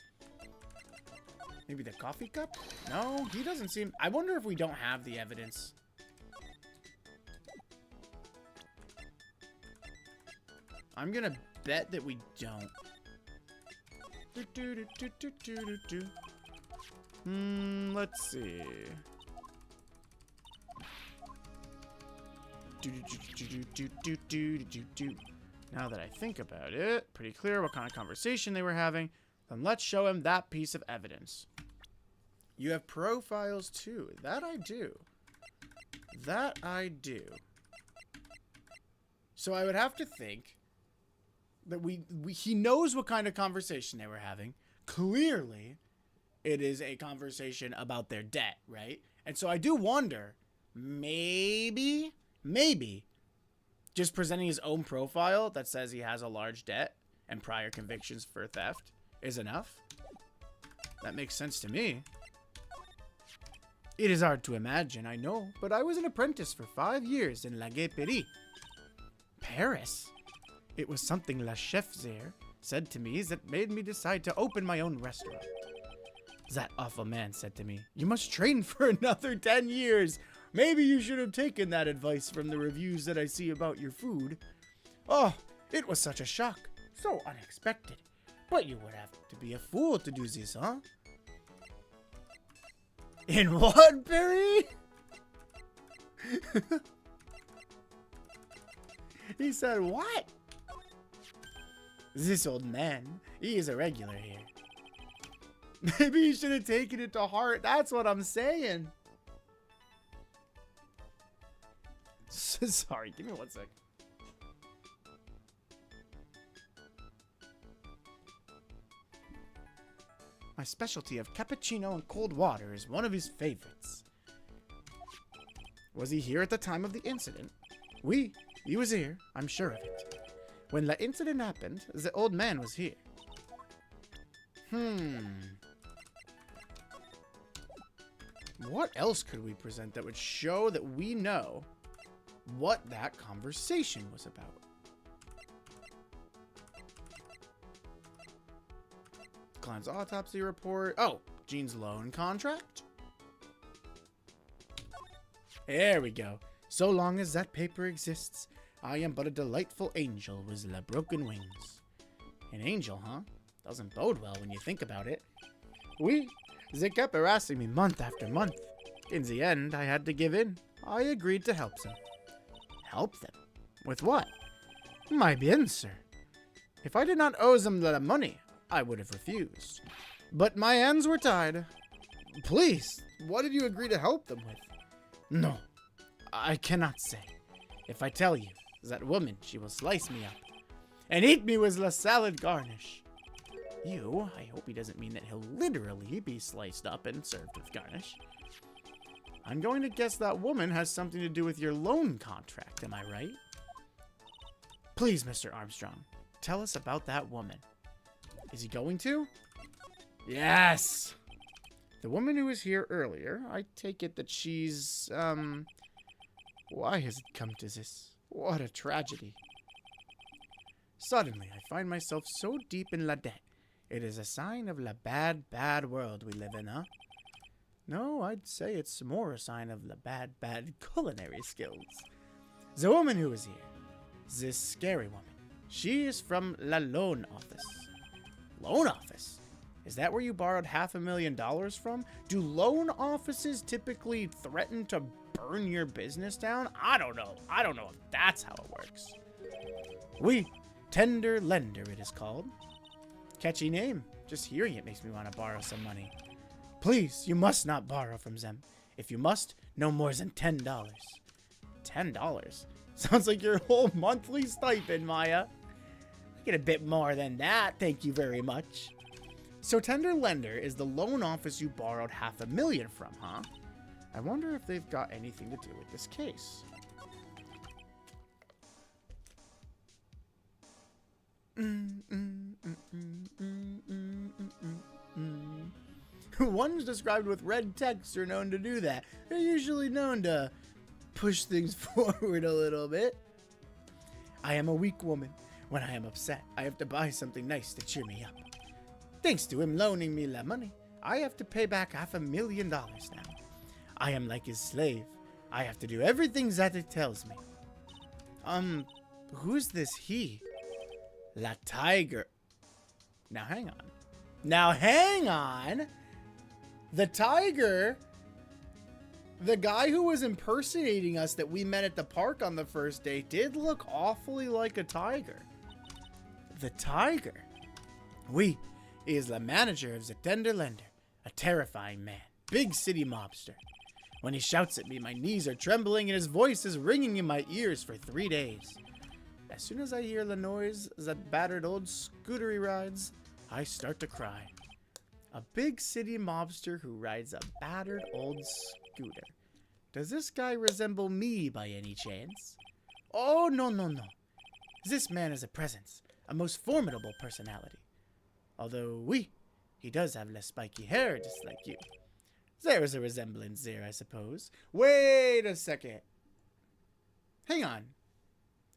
Maybe the coffee cup? No, he doesn't seem... I wonder if we don't have the evidence. I'm gonna bet that we don't. Let's see. Now that I think about it, pretty clear what kind of conversation they were having. Then let's show him that piece of evidence. You have profiles too. That I do. So I would have to think that he knows what kind of conversation they were having. Clearly, it is a conversation about their debt, right? And so I do wonder, maybe, just presenting his own profile that says he has a large debt and prior convictions for theft is enough. That makes sense to me. It is hard to imagine, I know, but I was an apprentice for 5 years in La Guéperie. Paris? It was something La Chef there said to me that made me decide to open my own restaurant. That awful man said to me, "You must train for another 10 years. Maybe you should have taken that advice from the reviews that I see about your food." Oh, it was such a shock. So unexpected. But you would have to be a fool to do this, huh? In what, Barry? He said, what? This old man, he is a regular here. Maybe you should have taken it to heart. That's what I'm saying. Sorry, give me 1 sec. My specialty of cappuccino and cold water is one of his favorites. Was he here at the time of the incident? Oui, he was here, I'm sure of it. When the incident happened, the old man was here. What else could we present that would show that we know what that conversation was about? Client's autopsy report. Oh, Jean's loan contract? There we go. So long as that paper exists, I am but a delightful angel with la broken wings. An angel, huh? Doesn't bode well when you think about it. Oui, they kept harassing me month after month. In the end, I had to give in. I agreed to help them. Help them? With what? My bien, sir. If I did not owe them the money, I would have refused. But my hands were tied. Please, what did you agree to help them with? No, I cannot say. If I tell you, that woman, she will slice me up and eat me with la salad garnish. Ew, I hope he doesn't mean that he'll literally be sliced up and served with garnish. I'm going to guess that woman has something to do with your loan contract, am I right? Please, Mr. Armstrong, tell us about that woman. Is he going to? Yes! The woman who was here earlier, I take it that she's, why has it come to this? What a tragedy. Suddenly, I find myself so deep in la debt. It is a sign of la bad, bad world we live in, huh? No, I'd say it's more a sign of la bad, bad culinary skills. The woman who was here, this scary woman, she is from la loan office. Loan office? Is that where you borrowed $500,000 from? Do loan offices typically threaten to burn your business down? I don't know. I don't know if that's how it works. Oui, tender lender it is called. Catchy name. Just hearing it makes me want to borrow some money. Please, you must not borrow from them. If you must, no more than $10. $10? Sounds like your whole monthly stipend, Maya. I get a bit more than that, thank you very much. So Tender Lender is the loan office you borrowed $500,000 from, huh? I wonder if they've got anything to do with this case. Ones described with red text are known to do that. They're usually known to push things forward a little bit. I am a weak woman. When I am upset, I have to buy something nice to cheer me up. Thanks to him loaning me the money, I have to pay back $500,000 now. I am like his slave. I have to do everything that it tells me. Who's this he? La Tiger. Now hang on. The tiger, the guy who was impersonating us that we met at the park on the first day, did look awfully like a tiger. The tiger. He is the manager of the Tender Lender, a terrifying man, big city mobster. When he shouts at me, my knees are trembling and his voice is ringing in my ears for 3 days. As soon as I hear the noise that battered old scooter he rides, I start to cry. A big city mobster who rides a battered old scooter. Does this guy resemble me by any chance? Oh, no. This man is a presence, a most formidable personality. Although, he does have less spiky hair, just like you. There is a resemblance there, I suppose. Wait a second. Hang on.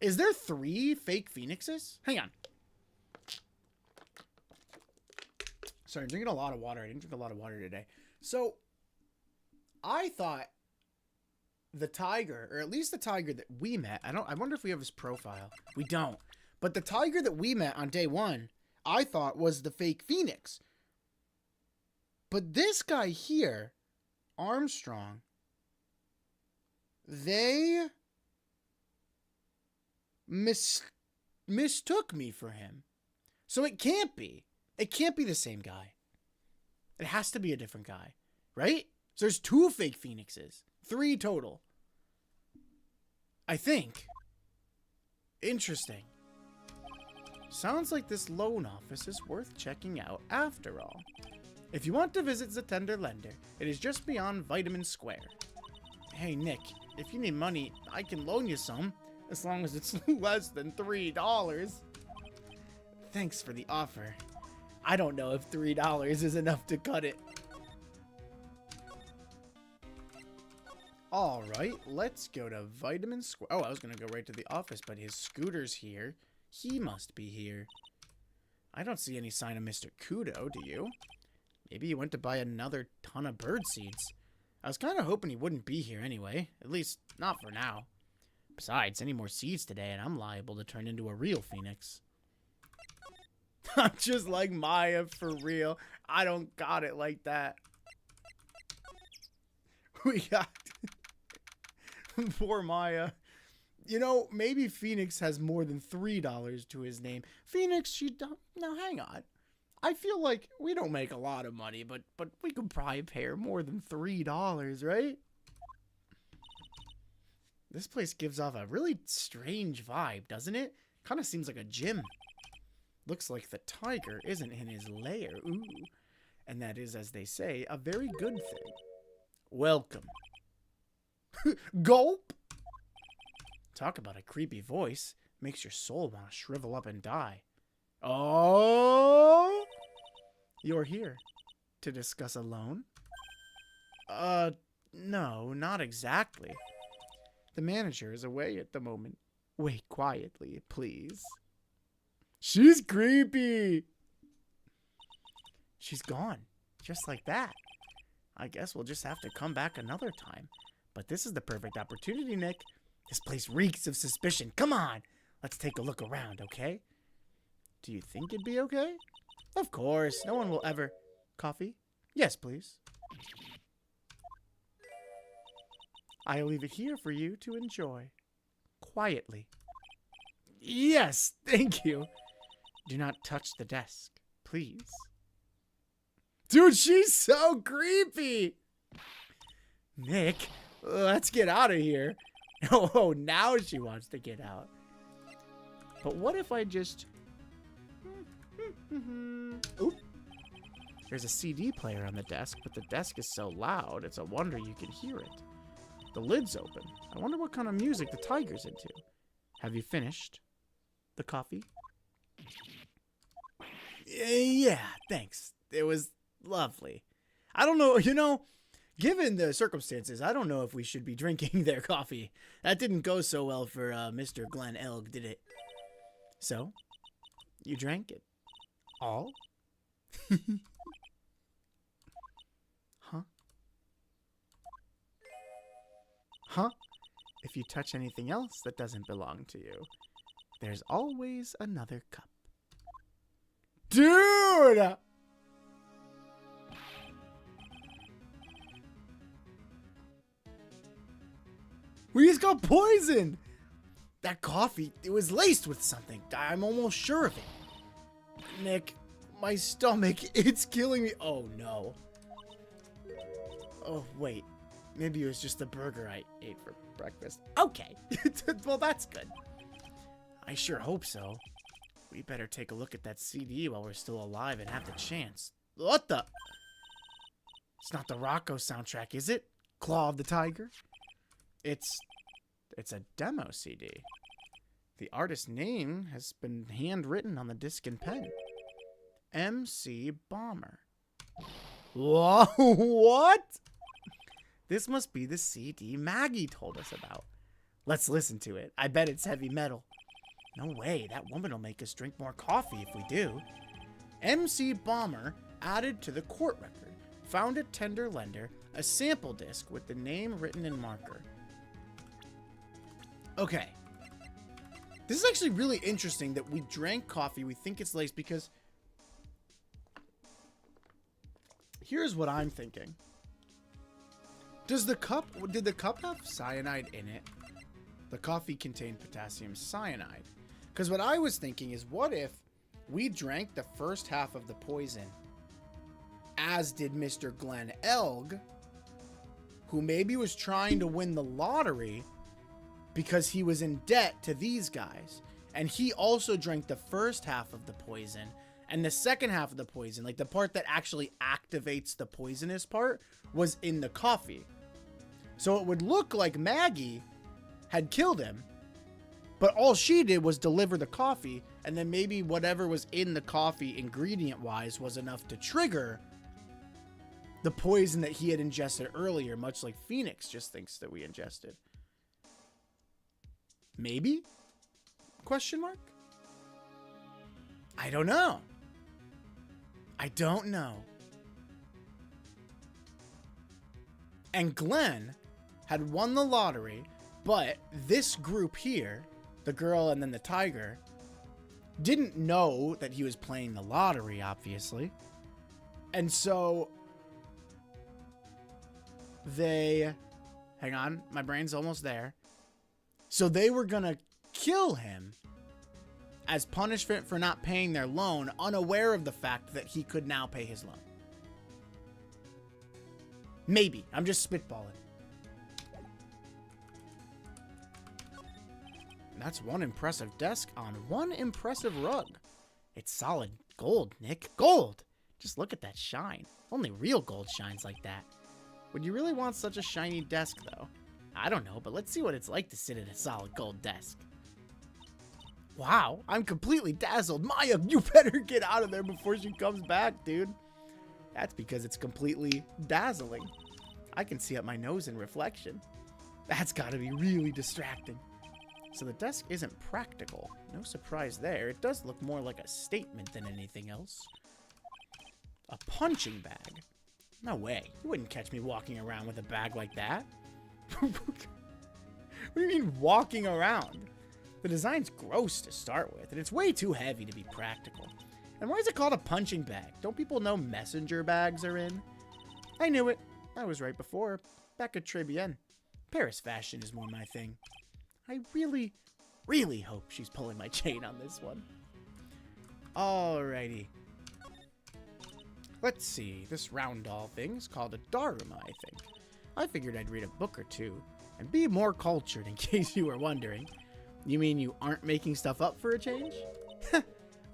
Is there 3 fake phoenixes? Hang on. Sorry, I'm drinking a lot of water. I didn't drink a lot of water today. So, I thought the tiger, or at least the tiger that we met, I wonder if we have his profile. We don't. But the tiger that we met on day 1, I thought was the fake phoenix. But this guy here, Armstrong, they mistook me for him. So it can't be. It can't be the same guy. It has to be a different guy, right? So there's 2 fake phoenixes. 3 total. I think. Interesting. Sounds like this loan office is worth checking out after all. If you want to visit the Tender Lender, it is just beyond Vitamin Square. Hey Nick, if you need money, I can loan you some, as long as it's less than $3. Thanks for the offer. I don't know if $3 is enough to cut it. Alright, let's go to Vitamin Square. Oh, I was going to go right to the office, but his scooter's here. He must be here. I don't see any sign of Mr. Kudo, do you? Maybe he went to buy another ton of bird seeds. I was kind of hoping he wouldn't be here anyway. At least, not for now. Besides, any more seeds today and I'm liable to turn into a real phoenix. I'm just like Maya for real. I don't got it like that. We got... Poor Maya. You know, maybe Phoenix has more than $3 to his name. Phoenix, you don't... Now, hang on. I feel like we don't make a lot of money, but we could probably pay her more than $3, right? This place gives off a really strange vibe, doesn't it? Kind of seems like a gym. Looks like the tiger isn't in his lair. Ooh. And that is, as they say, a very good thing. Welcome. Gulp! Talk about a creepy voice. Makes your soul want to shrivel up and die. Oh! You're here to discuss a loan? No, not exactly. The manager is away at the moment. Wait quietly, please. She's creepy! She's gone. Just like that. I guess we'll just have to come back another time. But this is the perfect opportunity, Nick. This place reeks of suspicion. Come on! Let's take a look around, okay? Do you think it'd be okay? Of course. No one will ever... Coffee? Yes, please. I'll leave it here for you to enjoy. Quietly. Yes, thank you. Do not touch the desk, please. Dude, she's so creepy. Nick, let's get out of here. Oh, now she wants to get out. But what if I just... Oop. There's a CD player on the desk, but the desk is so loud, it's a wonder you can hear it. The lid's open. I wonder what kind of music the tiger's into. Have you finished the coffee? Yeah, thanks. It was lovely. I don't know, given the circumstances, I don't know if we should be drinking their coffee. That didn't go so well for Mr. Glenn Elg, did it? So, you drank it. All? Huh? Huh? If you touch anything else that doesn't belong to you, there's always another cup. Dude! We just got poisoned! That coffee, it was laced with something. I'm almost sure of it. Nick, my stomach, it's killing me. Oh, no. Oh, wait. Maybe it was just the burger I ate for breakfast. Okay. Well, that's good. I sure hope so. We better take a look at that CD while we're still alive and have the chance. What the? It's not the Rocco soundtrack, is it? Claw of the Tiger? It's a demo CD. The artist's name has been handwritten on the disc in pen. MC Bomber. Whoa, what? This must be the CD Maggie told us about. Let's listen to it. I bet it's heavy metal. No way, that woman will make us drink more coffee if we do. MC Bomber added to the court record. Found at Tender Lender a sample disc with the name written in marker. Okay. This is actually really interesting that we drank coffee. We think it's laced because here's what I'm thinking. Did the cup have cyanide in it? The coffee contained potassium cyanide. Because what I was thinking is, what if we drank the first half of the poison, as did Mr. Glenn Elg, who maybe was trying to win the lottery because he was in debt to these guys. And he also drank the first half of the poison, and the second half of the poison, like the part that actually activates the poisonous part, was in the coffee. So it would look like Maggie had killed him, but all she did was deliver the coffee, and then maybe whatever was in the coffee ingredient-wise was enough to trigger the poison that he had ingested earlier, much like Phoenix just thinks that we ingested. Maybe? Question mark? I don't know. I don't know. And Glenn had won the lottery, but this group here, the girl and then the tiger, didn't know that he was playing the lottery, obviously. And so they... Hang on, my brain's almost there. So they were gonna kill him as punishment for not paying their loan, unaware of the fact that he could now pay his loan. Maybe. I'm just spitballing. That's one impressive desk on one impressive rug. It's solid gold, Nick. Gold! Just look at that shine. Only real gold shines like that. Would you really want such a shiny desk, though? I don't know, but let's see what it's like to sit at a solid gold desk. Wow, I'm completely dazzled. Maya, you better get out of there before she comes back, dude. That's because it's completely dazzling. I can see up my nose in reflection. That's gotta be really distracting. So the desk isn't practical. No surprise there. It does look more like a statement than anything else. A punching bag? No way. You wouldn't catch me walking around with a bag like that. What do you mean walking around? The design's gross to start with, and it's way too heavy to be practical. And why is it called a punching bag? Don't people know messenger bags are in? I knew it. I was right before. Back at Tribulations. Paris fashion is more my thing. I really, really hope she's pulling my chain on this one. Alrighty. Let's see. This round doll thing's called a Daruma, I think. I figured I'd read a book or two and be more cultured in case you were wondering. You mean you aren't making stuff up for a change?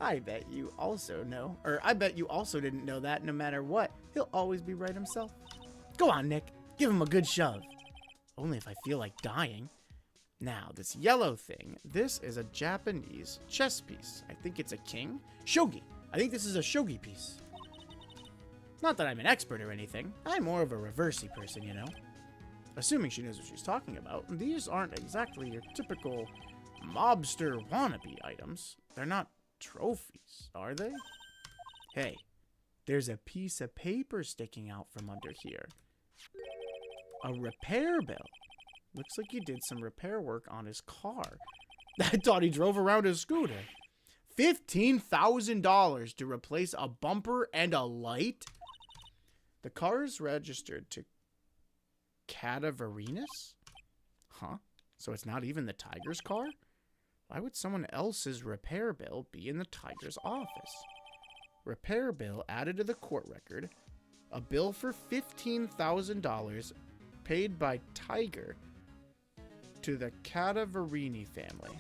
I bet you also know, or I bet you also didn't know that no matter what, he'll always be right himself. Go on, Nick. Give him a good shove. Only if I feel like dying. Now, this yellow thing, this is a Japanese chess piece. I think it's a king? Shogi. I think this is a shogi piece. Not that I'm an expert or anything. I'm more of a reversey person, you know. Assuming she knows what she's talking about, these aren't exactly your typical mobster wannabe items. They're not trophies, are they? Hey, there's a piece of paper sticking out from under here. A repair bill. Looks like he did some repair work on his car. I thought he drove around his scooter. $15,000 to replace a bumper and a light? The car is registered to Cadaverinas? Huh? So it's not even the Tiger's car? Why would someone else's repair bill be in the Tiger's office? Repair bill added to the court record. A bill for $15,000 paid by Tiger to the Cadaverini family.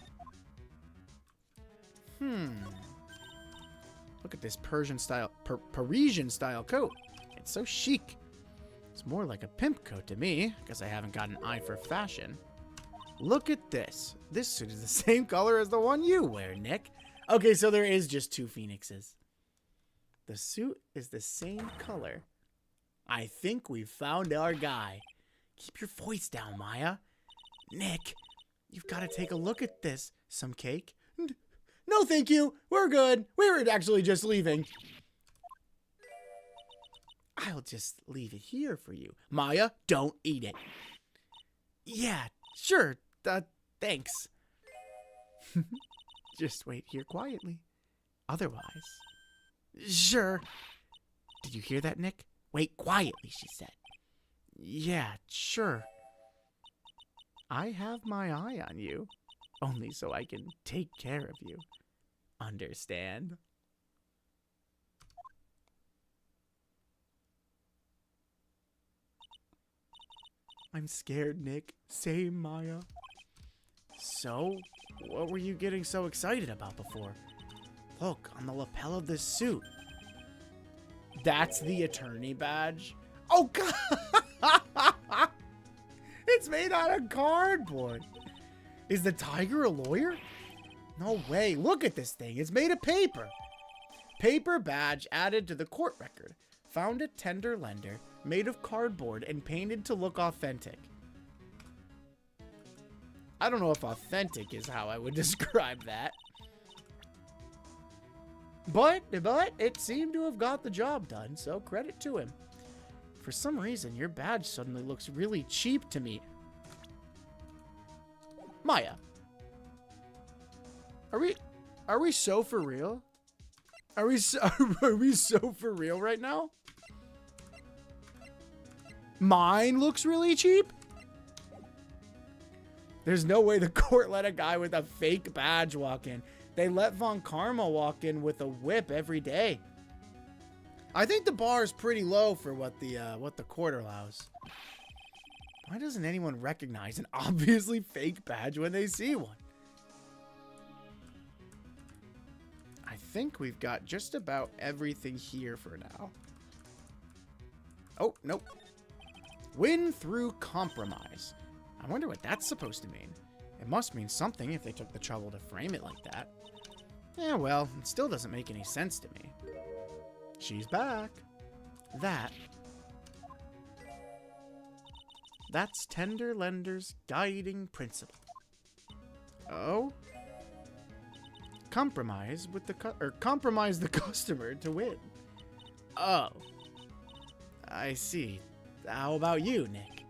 Look at this Parisian style coat. It's so chic. It's more like a pimp coat to me, because I haven't got an eye for fashion. Look at this. This suit is the same color as the one you wear, Nick. Okay, so there is just two phoenixes. The suit is the same color. I think we've found our guy. Keep your voice down, Maya. Nick, you've got to take a look at this. Some cake? No, thank you. We're good. We were actually just leaving. I'll just leave it here for you. Maya, don't eat it. Yeah, sure. Thanks. Just wait here quietly. Otherwise. Sure. Did you hear that, Nick? Wait quietly, she said. Yeah, sure. I have my eye on you. Only so I can take care of you. Understand? I'm scared, Nick. Same, Maya. So, what were you getting so excited about before? Look, on the lapel of this suit. That's the attorney badge? Oh, God! It's made out of cardboard. Is the Tiger a lawyer? No way. Look at this thing. It's made of paper. Paper badge added to the court record. Found at tender lender, made of cardboard and painted to look authentic. I don't know if authentic is how I would describe that. But it seemed to have got the job done, so credit to him. For some reason, your badge suddenly looks really cheap to me. Maya. Are we so for real? Are we so for real right now? Mine looks really cheap? There's no way the court let a guy with a fake badge walk in. They let Von Karma walk in with a whip every day. I think the bar is pretty low for what the court allows. Why doesn't anyone recognize an obviously fake badge when they see one? I think we've got just about everything here for now. Oh, nope. Win through compromise. I wonder what that's supposed to mean. It must mean something if they took the trouble to frame it like that. Yeah, well, it still doesn't make any sense to me. She's back. That's tender lender's guiding principle. Oh? Compromise the customer to win. Oh. I see. How about you, Nick?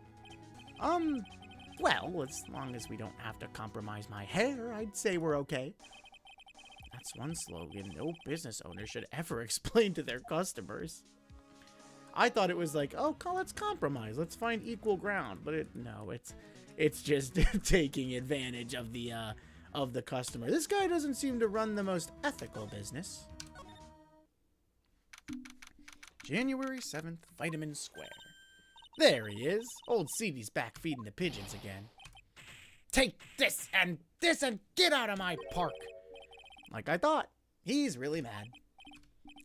Well, as long as we don't have to compromise my hair, I'd say we're okay. That's one slogan no business owner should ever explain to their customers. I thought it was like, oh, let's compromise. Let's find equal ground. But it's just taking advantage of the customer. This guy doesn't seem to run the most ethical business. January 7th, Vitamin Square. There he is. Old Seedy's back feeding the pigeons again. Take this and get out of my park. Like I thought. He's really mad.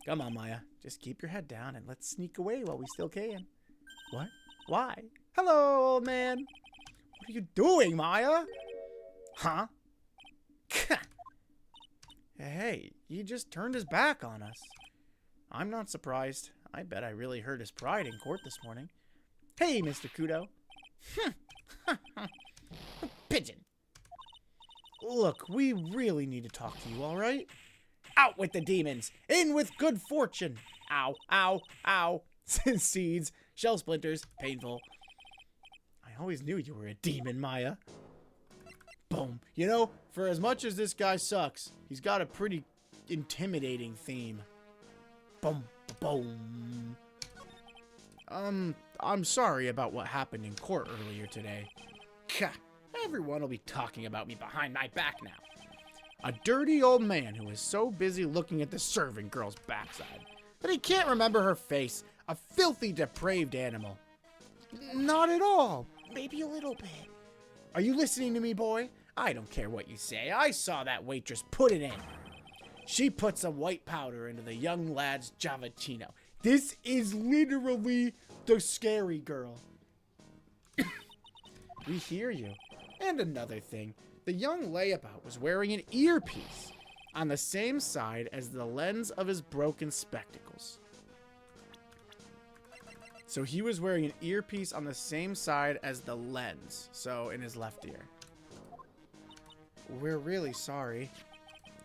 Come on, Maya. Just keep your head down and let's sneak away while we still can. What? Why? Hello, old man. What are you doing, Maya? Huh? Hey, he just turned his back on us. I'm not surprised. I bet I really hurt his pride in court this morning. Hey, Mr. Kudo. Pigeon. Look, we really need to talk to you, all right? Out with the demons. In with good fortune. Ow, ow, ow. Seeds, shell splinters, painful. I always knew you were a demon, Maya. Boom. You know, for as much as this guy sucks, he's got a pretty intimidating theme. Boom, boom. I'm sorry about what happened in court earlier today. Everyone will be talking about me behind my back now. A dirty old man who is so busy looking at the servant girl's backside that he can't remember her face. A filthy, depraved animal. Not at all. Maybe a little bit. Are you listening to me, boy? I don't care what you say. I saw that waitress put it in. She put some white powder into the young lad's Javachino. This is literally the scary girl. We hear you. And another thing, the young layabout was wearing an earpiece on the same side as the lens of his broken spectacles. So he was wearing an earpiece on the same side as the lens, so in his left ear. We're really sorry.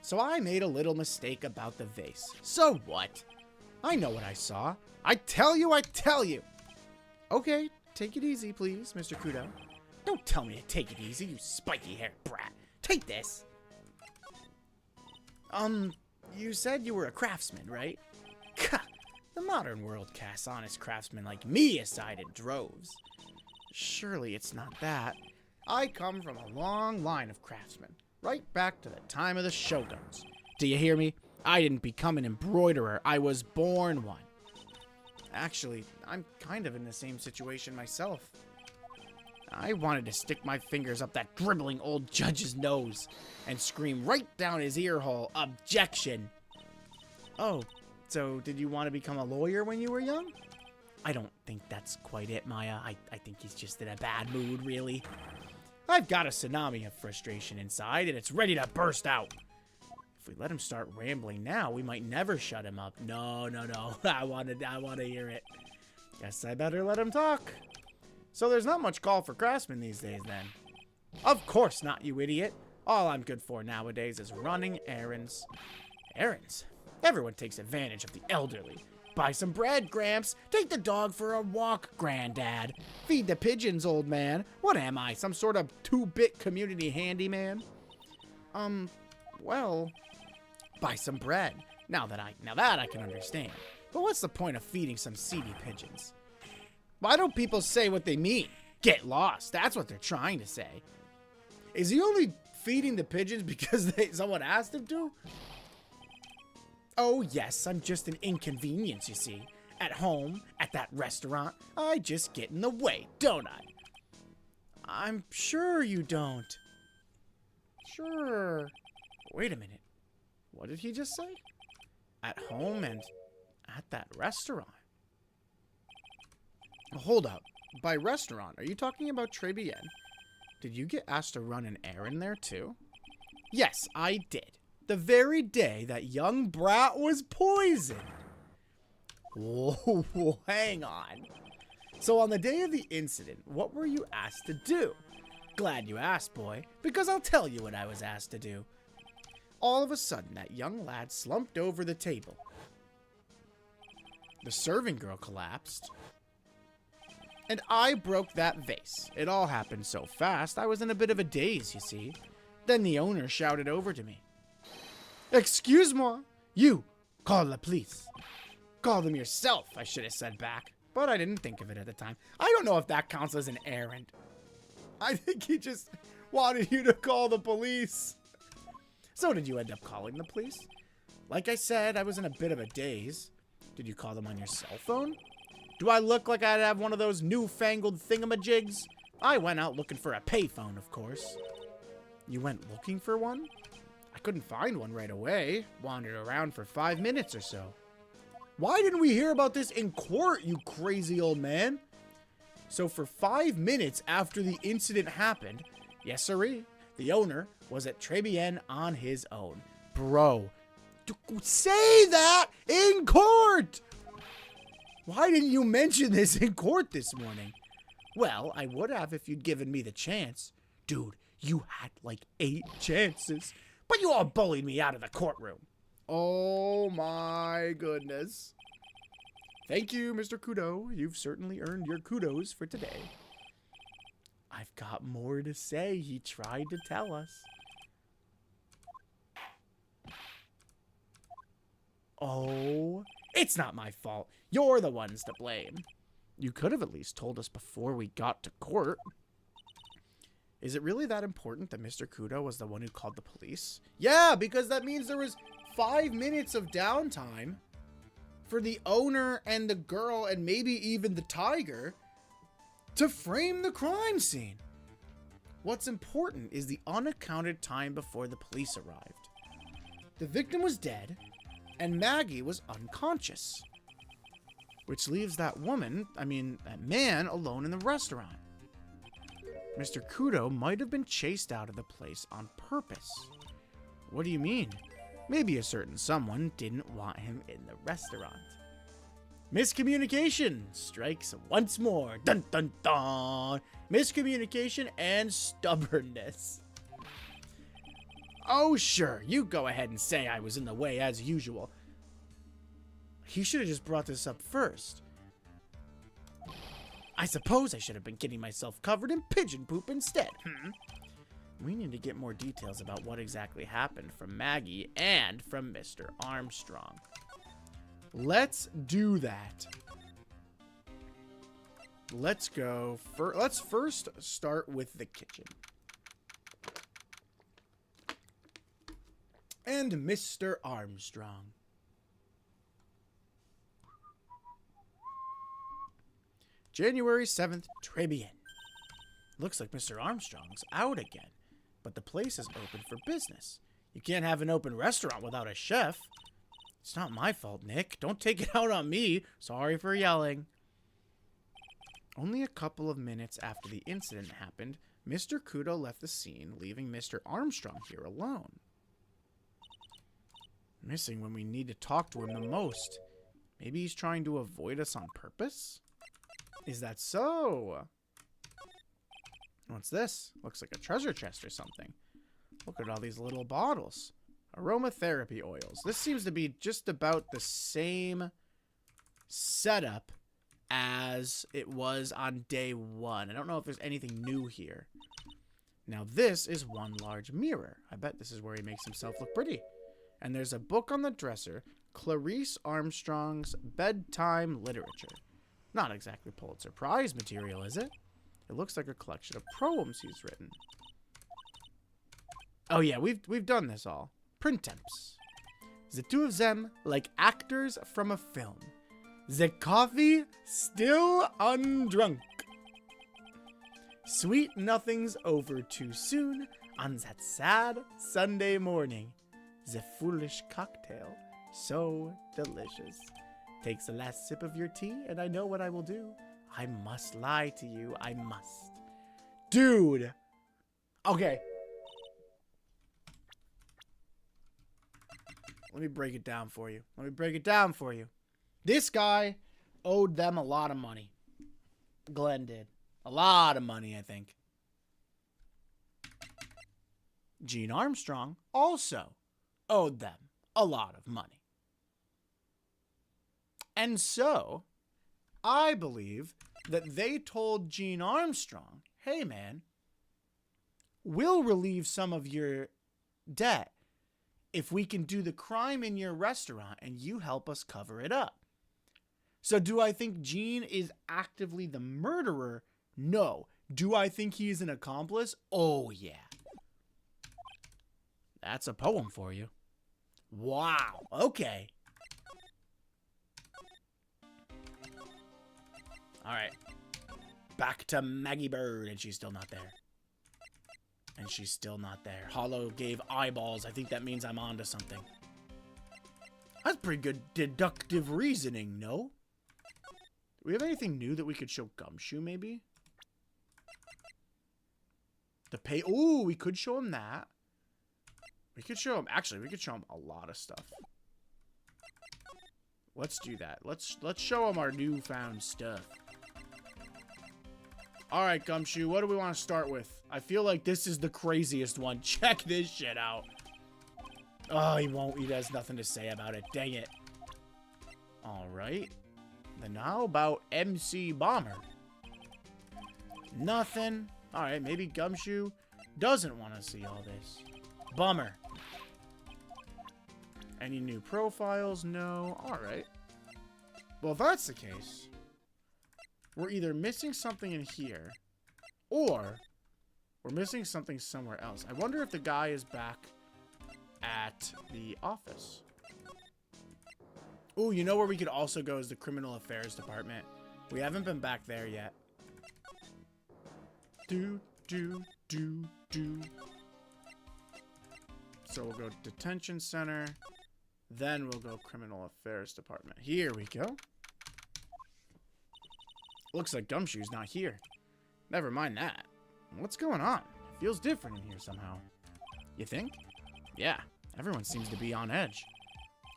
So I made a little mistake about the vase. So what? I know what I saw. I tell you. Okay, take it easy, please, Mr. Kudo. Don't tell me to take it easy, you spiky-haired brat. Take this. You said you were a craftsman, right? The modern world casts honest craftsmen like me aside in droves. Surely it's not that. I come from a long line of craftsmen, right back to the time of the shoguns. Do you hear me? I didn't become an embroiderer. I was born one. Actually, I'm kind of in the same situation myself. I wanted to stick my fingers up that dribbling old judge's nose and scream right down his ear hole, objection. Oh, so did you want to become a lawyer when you were young? I don't think that's quite it, Maya. I think he's just in a bad mood, really. I've got a tsunami of frustration inside, and it's ready to burst out. If we let him start rambling now, we might never shut him up. No. I want to hear it. Guess I better let him talk. So there's not much call for craftsmen these days, then. Of course not, you idiot. All I'm good for nowadays is running errands. Errands? Everyone takes advantage of the elderly. Buy some bread, Gramps. Take the dog for a walk, Granddad. Feed the pigeons, old man. What am I, some sort of 2-bit community handyman? Well, buy some bread. Now that I can understand. But what's the point of feeding some seedy pigeons? Why don't people say what they mean? Get lost. That's what they're trying to say. Is he only feeding the pigeons because someone asked him to? Oh, yes, I'm just an inconvenience, you see. At home, at that restaurant, I just get in the way, don't I? I'm sure you don't. Sure. Wait a minute. What did he just say? At home and at that restaurant. Hold up. By restaurant, are you talking about Tribulations? Did you get asked to run an errand there, too? Yes, I did. The very day that young brat was poisoned. Whoa, hang on. So on the day of the incident, what were you asked to do? Glad you asked, boy, because I'll tell you what I was asked to do. All of a sudden, that young lad slumped over the table. The serving girl collapsed. And I broke that vase. It all happened so fast, I was in a bit of a daze, you see. Then the owner shouted over to me. Excuse-moi, you, call the police. Call them yourself, I should have said back. But I didn't think of it at the time. I don't know if that counts as an errand. I think he just wanted you to call the police. So did you end up calling the police? Like I said, I was in a bit of a daze. Did you call them on your cell phone? Do I look like I'd have one of those newfangled thingamajigs? I went out looking for a payphone, of course. You went looking for one? I couldn't find one right away. Wandered around for 5 minutes or so. Why didn't we hear about this in court, you crazy old man? So for 5 minutes after the incident happened, yes sirree, the owner was at Tribulations on his own. Bro, say that in court! Why didn't you mention this in court this morning? Well, I would have if you'd given me the chance. Dude, you had like 8 chances, but you all bullied me out of the courtroom. Oh my goodness. Thank you, Mr. Kudo. You've certainly earned your kudos for today. I've got more to say. He tried to tell us. Oh, it's not my fault. You're the ones to blame. You could have at least told us before we got to court. Is it really that important that Mr. Kudo was the one who called the police? Yeah, because that means there was 5 minutes of downtime for the owner and the girl and maybe even the tiger to frame the crime scene. What's important is the unaccounted time before the police arrived. The victim was dead and Maggie was unconscious, which leaves that man alone in the restaurant. Mr. Kudo might have been chased out of the place on purpose. What do you mean? Maybe a certain someone didn't want him in the restaurant. Miscommunication strikes once more. Dun dun dun. Miscommunication and stubbornness. Oh sure, you go ahead and say I was in the way as usual. He should have just brought this up first. I suppose I should have been getting myself covered in pigeon poop instead. We need to get more details about what exactly happened from Maggie and from Mr. Armstrong. Let's do that. Let's go. Let's first start with the kitchen. And Mr. Armstrong. January 7th, Tribune. Looks like Mr. Armstrong's out again, but the place is open for business. You can't have an open restaurant without a chef. It's not my fault, Nick. Don't take it out on me. Sorry for yelling. Only a couple of minutes after the incident happened, Mr. Kudo left the scene, leaving Mr. Armstrong here alone. Missing when we need to talk to him the most. Maybe he's trying to avoid us on purpose? Is that so? What's this? Looks like a treasure chest or something. Look at all these little bottles. Aromatherapy oils. This seems to be just about the same setup as it was on day 1. I don't know if there's anything new here. Now this is one large mirror. I bet this is where he makes himself look pretty. And there's a book on the dresser. Clarice Armstrong's Bedtime Literature. Not exactly Pulitzer Prize material, is it? It looks like a collection of poems he's written. Oh yeah, we've done this all. Print temps. The two of them like actors from a film. The coffee still undrunk. Sweet nothing's over too soon on that sad Sunday morning. The foolish cocktail, so delicious. Takes the last sip of your tea, and I know what I will do. I must lie to you. I must. Dude. Okay. Let me break it down for you. This guy owed them a lot of money. Glenn did. A lot of money, I think. Gene Armstrong also owed them a lot of money. And so, I believe that they told Gene Armstrong, hey man, we'll relieve some of your debt if we can do the crime in your restaurant and you help us cover it up. So do I think Gene is actively the murderer? No. Do I think he's an accomplice? Oh yeah. That's a poem for you. Wow. Okay. All right. Back to Maggie Bird, and she's still not there. And she's still not there. Hollow gave eyeballs. I think that means I'm onto something. That's pretty good deductive reasoning, no? Do we have anything new that we could show Gumshoe, maybe? The pay... Ooh, we could show him that. We could show him... Actually, we could show him a lot of stuff. Let's do that. Let's show him our newfound stuff. Alright, Gumshoe, what do we want to start with? I feel like this is the craziest one. Check this shit out. Oh, he won't. He has nothing to say about it. Dang it. Alright. Then how about MC Bomber? Nothing. Alright, maybe Gumshoe doesn't want to see all this. Bummer. Any new profiles? No. Alright. Well, if that's the case, we're either missing something in here, or we're missing something somewhere else. I wonder if the guy is back at the office. Ooh, you know where we could also go is the Criminal Affairs Department. We haven't been back there yet. Do. So we'll go Detention Center. Then we'll go Criminal Affairs Department. Here we go. Looks like Gumshoe's not here. Never mind that. What's going on? It feels different in here somehow. You think? Yeah, everyone seems to be on edge.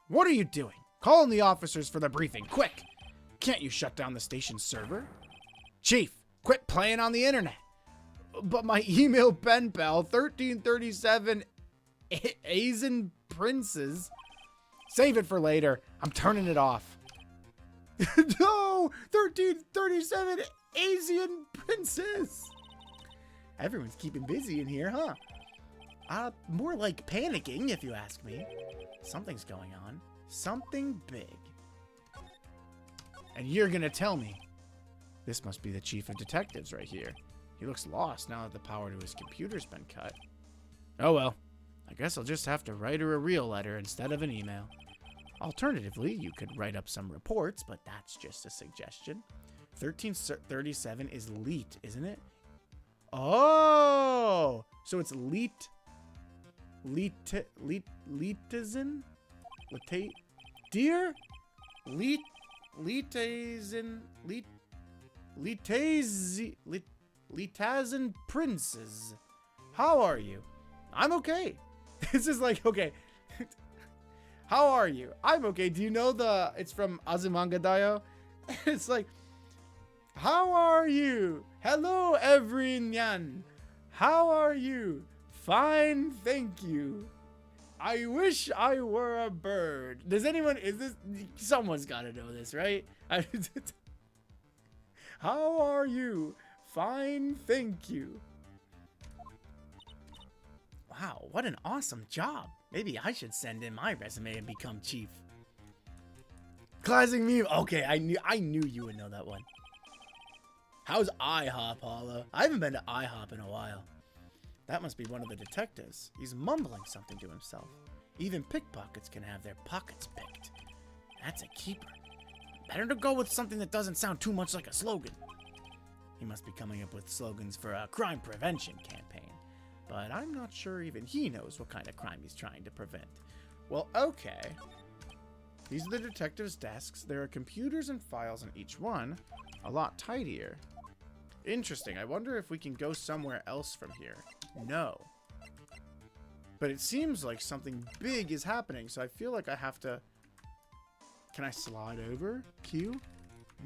What are you doing? Call in the officers for the briefing, quick! Can't you shut down the station's server? Chief, quit playing on the internet. But my email pen pal, 1337 Asian Princes. Save it for later. I'm turning it off. No! 1337 Asian Princes. Everyone's keeping busy in here, huh? More like panicking, if you ask me. Something's going on. Something big. And you're gonna tell me. This must be the chief of detectives right here. He looks lost now that the power to his computer's been cut. Oh well. I guess I'll just have to write her a real letter instead of an email. Alternatively, you could write up some reports, but that's just a suggestion. 1337 is leet, isn't it? Oh! So it's leet... Leetizen? Letate... Dear? Leetazen... Leetazen Princes. How are you? I'm okay. This is like, okay. How are you? I'm okay. Do you know the... It's from Azumanga Daioh. It's like... How are you? Hello, everyone. How are you? Fine, thank you. I wish I were a bird. Does anyone... Is this... Someone's got to know this, right? How are you? Fine, thank you. Wow, what an awesome job. Maybe I should send in my resume and become chief. Classic meme. Okay, I knew you would know that one. How's IHOP, Hollow? I haven't been to IHOP in a while. That must be one of the detectives. He's mumbling something to himself. Even pickpockets can have their pockets picked. That's a keeper. Better to go with something that doesn't sound too much like a slogan. He must be coming up with slogans for a crime prevention campaign. But I'm not sure even he knows what kind of crime he's trying to prevent. Well, okay. These are the detectives' desks. There are computers and files in each one. A lot tidier. Interesting. I wonder if we can go somewhere else from here. No. But it seems like something big is happening, so I feel like I have to... Can I slide over? Q?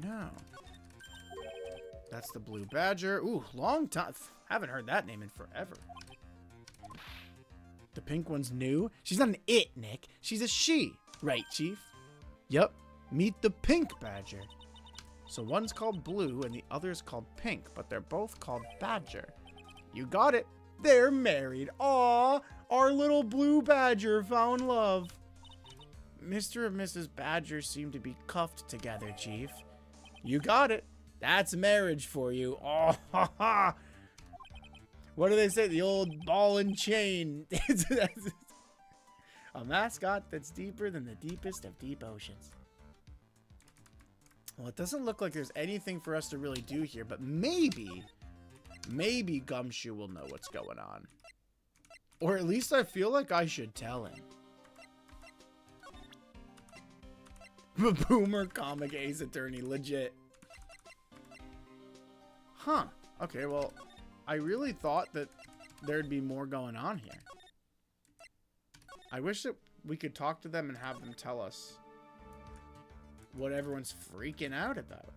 No. That's the Blue Badger. Ooh, long time. Haven't heard that name in forever. The pink one's new. She's not an it, Nick. She's a she. Right, Chief? Yep. Meet the Pink Badger. So one's called Blue and the other's called Pink, but they're both called Badger. You got it. They're married. Aw, our little Blue Badger found love. Mr. and Mrs. Badger seem to be cuffed together, Chief. You got it. That's marriage for you. Oh, ha, ha. What do they say? The old ball and chain. A mascot that's deeper than the deepest of deep oceans. Well, it doesn't look like there's anything for us to really do here, but maybe Gumshoe will know what's going on. Or at least I feel like I should tell him. Boomer comic ace attorney, legit. Huh. Okay, well, I really thought that there'd be more going on here. I wish that we could talk to them and have them tell us what everyone's freaking out about.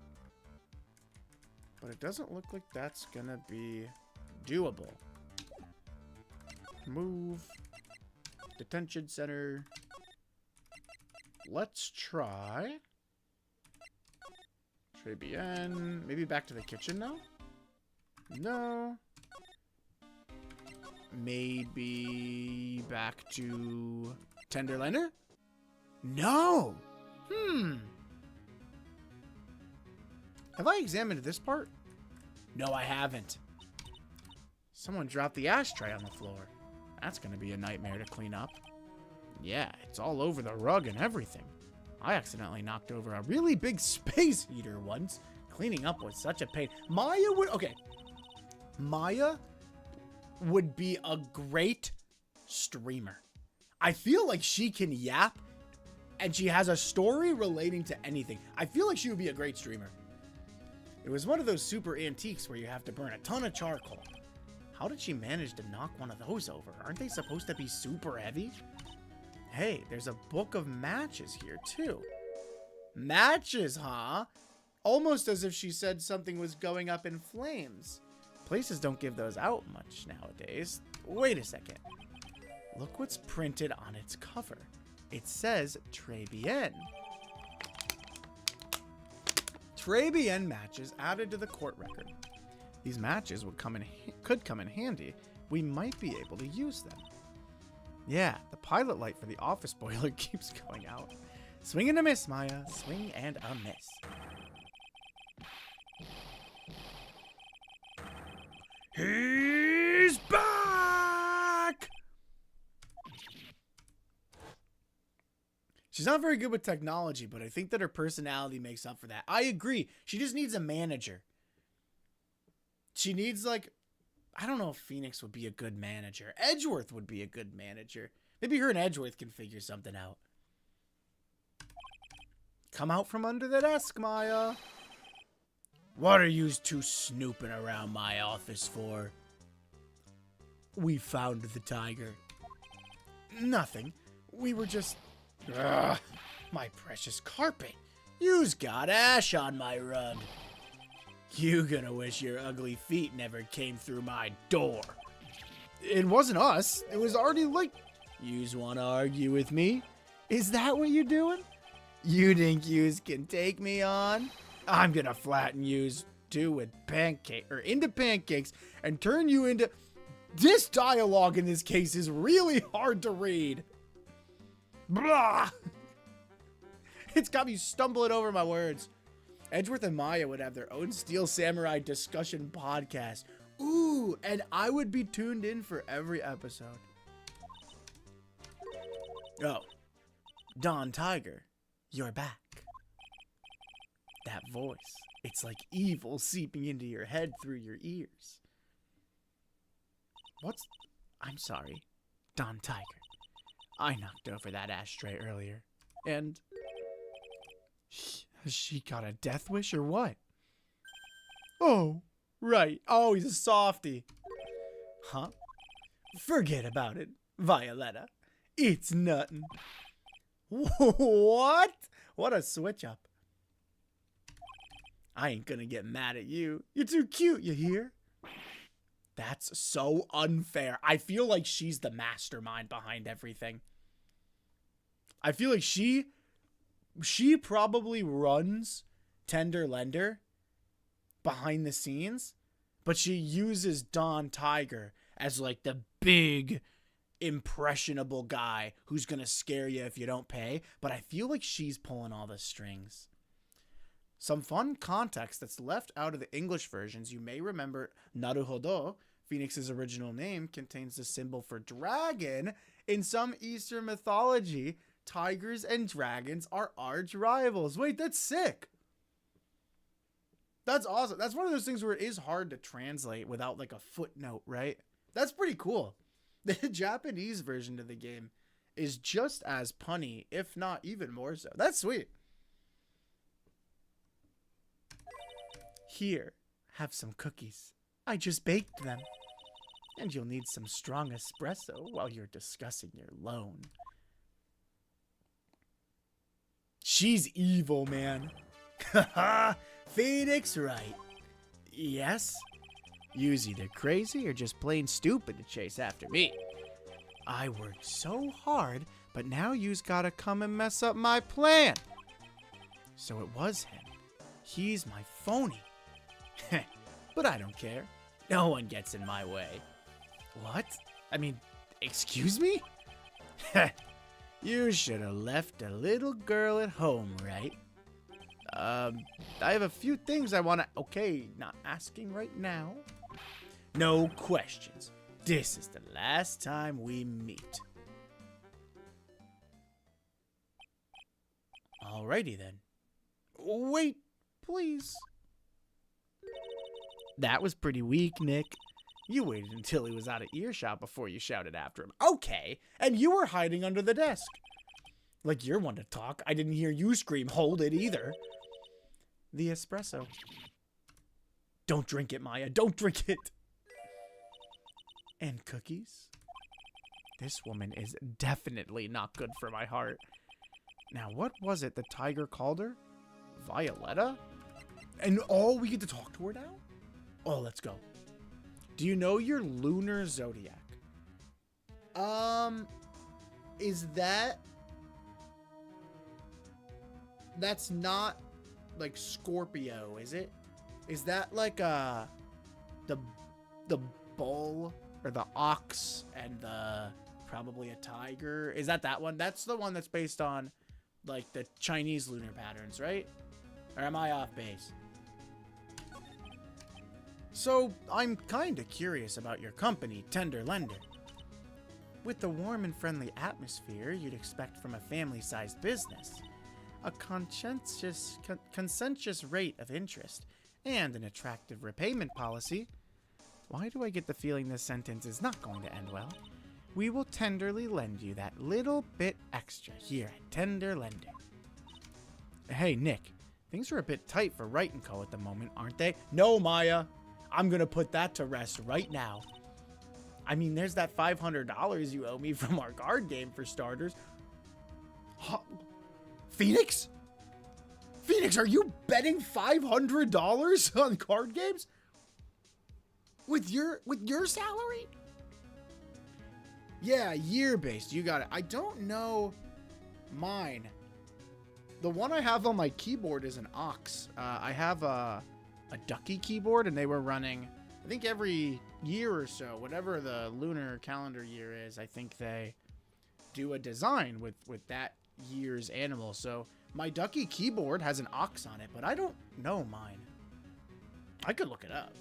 But it doesn't look like that's gonna be doable. Move. Detention center. Let's try. Tribulations. Maybe back to the kitchen now? No. Maybe back to Tenderlander? No! Have I examined this part? No, I haven't. Someone dropped the ashtray on the floor. That's gonna be a nightmare to clean up. Yeah, it's all over the rug and everything. I accidentally knocked over a really big space heater once. Cleaning up was such a pain. Maya would be a great streamer. I feel like she can yap and she has a story relating to anything. I feel like she would be a great streamer. It was one of those super antiques where you have to burn a ton of charcoal. How did she manage to knock one of those over? Aren't they supposed to be super heavy? Hey, there's a book of matches here too. Matches, huh? Almost as if she said something was going up in flames. Places don't give those out much nowadays. Wait a second. Look what's printed on its cover. It says Tribulations. Tribulations matches added to the court record. These matches could come in handy. We might be able to use them. Yeah, the pilot light for the office boiler keeps going out. Swing and a miss, Maya. Swing and a miss. He's back! She's not very good with technology, but I think that her personality makes up for that. I agree. She just needs a manager. She needs, like, I don't know if Phoenix would be a good manager. Edgeworth would be a good manager. Maybe her and Edgeworth can figure something out. Come out from under the desk, Maya. What are you two snooping around my office for? We found the tiger. Nothing. We were just... Ugh, my precious carpet. You's got ash on my rug. You gonna wish your ugly feet never came through my door. It wasn't us. It was already late. Yous wanna argue with me? Is that what you're doing? You think yous can take me on? I'm gonna flatten yous too with into pancakes and turn you into... This dialogue in this case is really hard to read. Blah! It's got me stumbling over my words. Edgeworth and Maya would have their own Steel Samurai discussion podcast. Ooh, and I would be tuned in for every episode. Oh, Don Tiger, you're back. That voice, it's like evil seeping into your head through your ears. I'm sorry, Don Tiger. I knocked over that ashtray earlier, and... Has she got a death wish or what? Oh, right. Oh, he's a softie. Huh? Forget about it, Violetta. It's nothing. What? What a switch up. I ain't gonna get mad at you. You're too cute, you hear? That's so unfair. I feel like she's the mastermind behind everything. I feel like she probably runs Tenderlander behind the scenes, but she uses Don Tiger as like the big impressionable guy who's gonna scare you if you don't pay. But I feel like she's pulling all the strings. Some fun context that's left out of the English versions. You may remember Naruhodo, Phoenix's original name, contains the symbol for dragon. In some Eastern mythology, tigers and dragons are arch rivals. Wait, that's sick. That's awesome. That's one of those things where it is hard to translate without like a footnote, right? That's pretty cool. The Japanese version of the game is just as punny, if not even more so. That's sweet. Here, have some cookies. I just baked them. And you'll need some strong espresso while you're discussing your loan. She's evil, man. Haha, Phoenix right. Yes? You's either crazy or just plain stupid to chase after me. I worked so hard, but now you's gotta come and mess up my plan. So it was him. He's my phony. But I don't care. No one gets in my way. What? I mean, excuse me? You should have left a little girl at home, right? I have a few things I want to... Okay, not asking right now. No questions. This is the last time we meet. Alrighty then. Wait, please. That was pretty weak, Nick. You waited until he was out of earshot before you shouted after him. Okay, and you were hiding under the desk. Like you're one to talk. I didn't hear you scream, hold it either. The espresso. Don't drink it, Maya. Don't drink it. And cookies? This woman is definitely not good for my heart. Now, what was it the tiger called her? Violetta? And we get to talk to her now? Oh, let's go. Do you know your lunar zodiac? Is that... That's not, like, Scorpio, is it? Is that, like, the bull, or the ox, and probably a tiger? Is that one? That's the one that's based on, like, the Chinese lunar patterns, right? Or am I off base? So, I'm kinda curious about your company, Tender Lender. With the warm and friendly atmosphere you'd expect from a family-sized business, a conscientious rate of interest, and an attractive repayment policy, why do I get the feeling this sentence is not going to end well? We will tenderly lend you that little bit extra here at Tender Lender. Hey, Nick, things are a bit tight for Wright & Co. at the moment, aren't they? No, Maya. I'm gonna put that to rest right now. I mean, there's that $500 you owe me from our card game for starters. Huh? Phoenix? Phoenix, are you betting $500 on card games? With your salary? Yeah, year-based. You got it. I don't know mine. The one I have on my keyboard is an Ox. I have a Ducky keyboard, and they were running, I think every year or so, whatever the lunar calendar year is, I think they do a design with that year's animal. So my Ducky keyboard has an ox on it, but I don't know mine. I could look it up.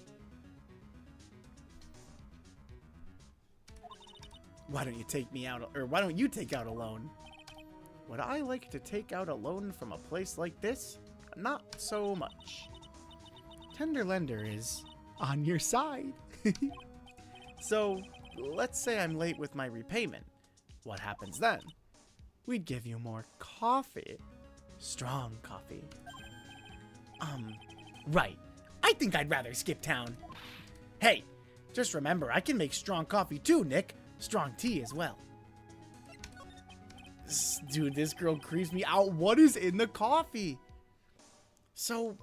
Why don't you take me out, or why don't you take out a loan? Would I like to take out a loan from a place like this? Not so much. Tender Lender is on your side. So, let's say I'm late with my repayment. What happens then? We'd give you more coffee. Strong coffee. Right. I think I'd rather skip town. Hey, just remember, I can make strong coffee too, Nick. Strong tea as well. Dude, this girl creeps me out. What is in the coffee? So,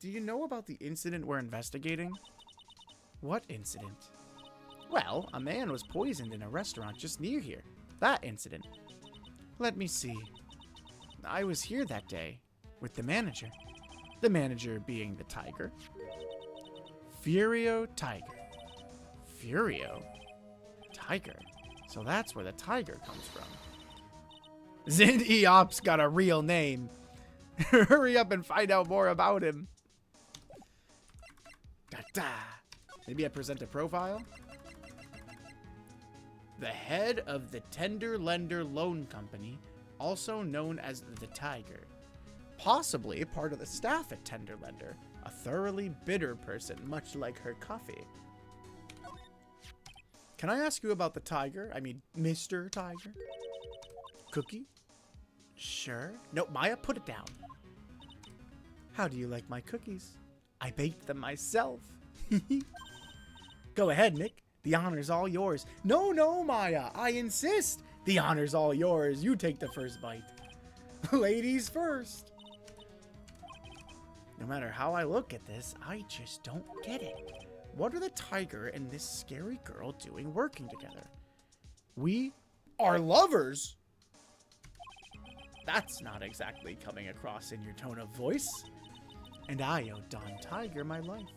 do you know about the incident we're investigating? What incident? Well, a man was poisoned in a restaurant just near here. That incident. Let me see. I was here that day with the manager. The manager being the tiger. Furio Tiger. Furio? Tiger. So that's where the tiger comes from. Zin Eop's got a real name. Hurry up and find out more about him. Da-da. Maybe I present a profile? The head of the Tender Lender Loan Company, also known as the Tiger. Possibly part of the staff at Tender Lender. A thoroughly bitter person, much like her coffee. Can I ask you about the tiger? I mean, Mr. Tiger? Cookie? Sure. No, Maya, put it down. How do you like my cookies? I baked them myself. Go ahead, Nick. The honor's all yours. No, no, Maya. I insist. The honor's all yours. You take the first bite. Ladies first. No matter how I look at this, I just don't get it. What are the tiger and this scary girl doing working together? We are lovers. That's not exactly coming across in your tone of voice. And I owe Don Tiger my life.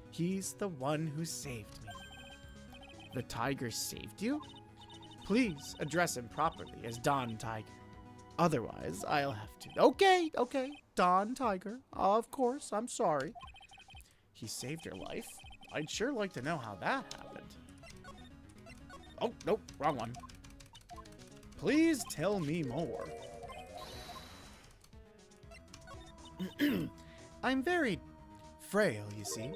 He's the one who saved me. The tiger saved you? Please address him properly as Don Tiger. Otherwise, I'll have to... Okay, Don Tiger. Of course, I'm sorry. He saved your life? I'd sure like to know how that happened. Oh, nope, wrong one. Please tell me more. I'm very frail, you see.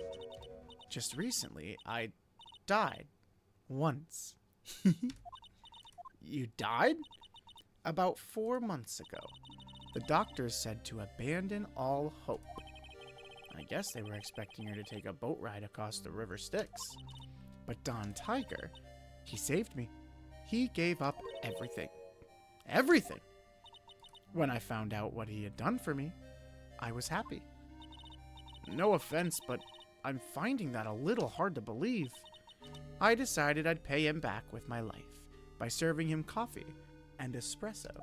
Just recently, I died. Once. You died? About 4 months ago. The doctors said to abandon all hope. I guess they were expecting her to take a boat ride across the River Styx. But Don Tiger, he saved me. He gave up everything. Everything! When I found out what he had done for me, I was happy. No offense, but I'm finding that a little hard to believe. I decided I'd pay him back with my life by serving him coffee and espresso.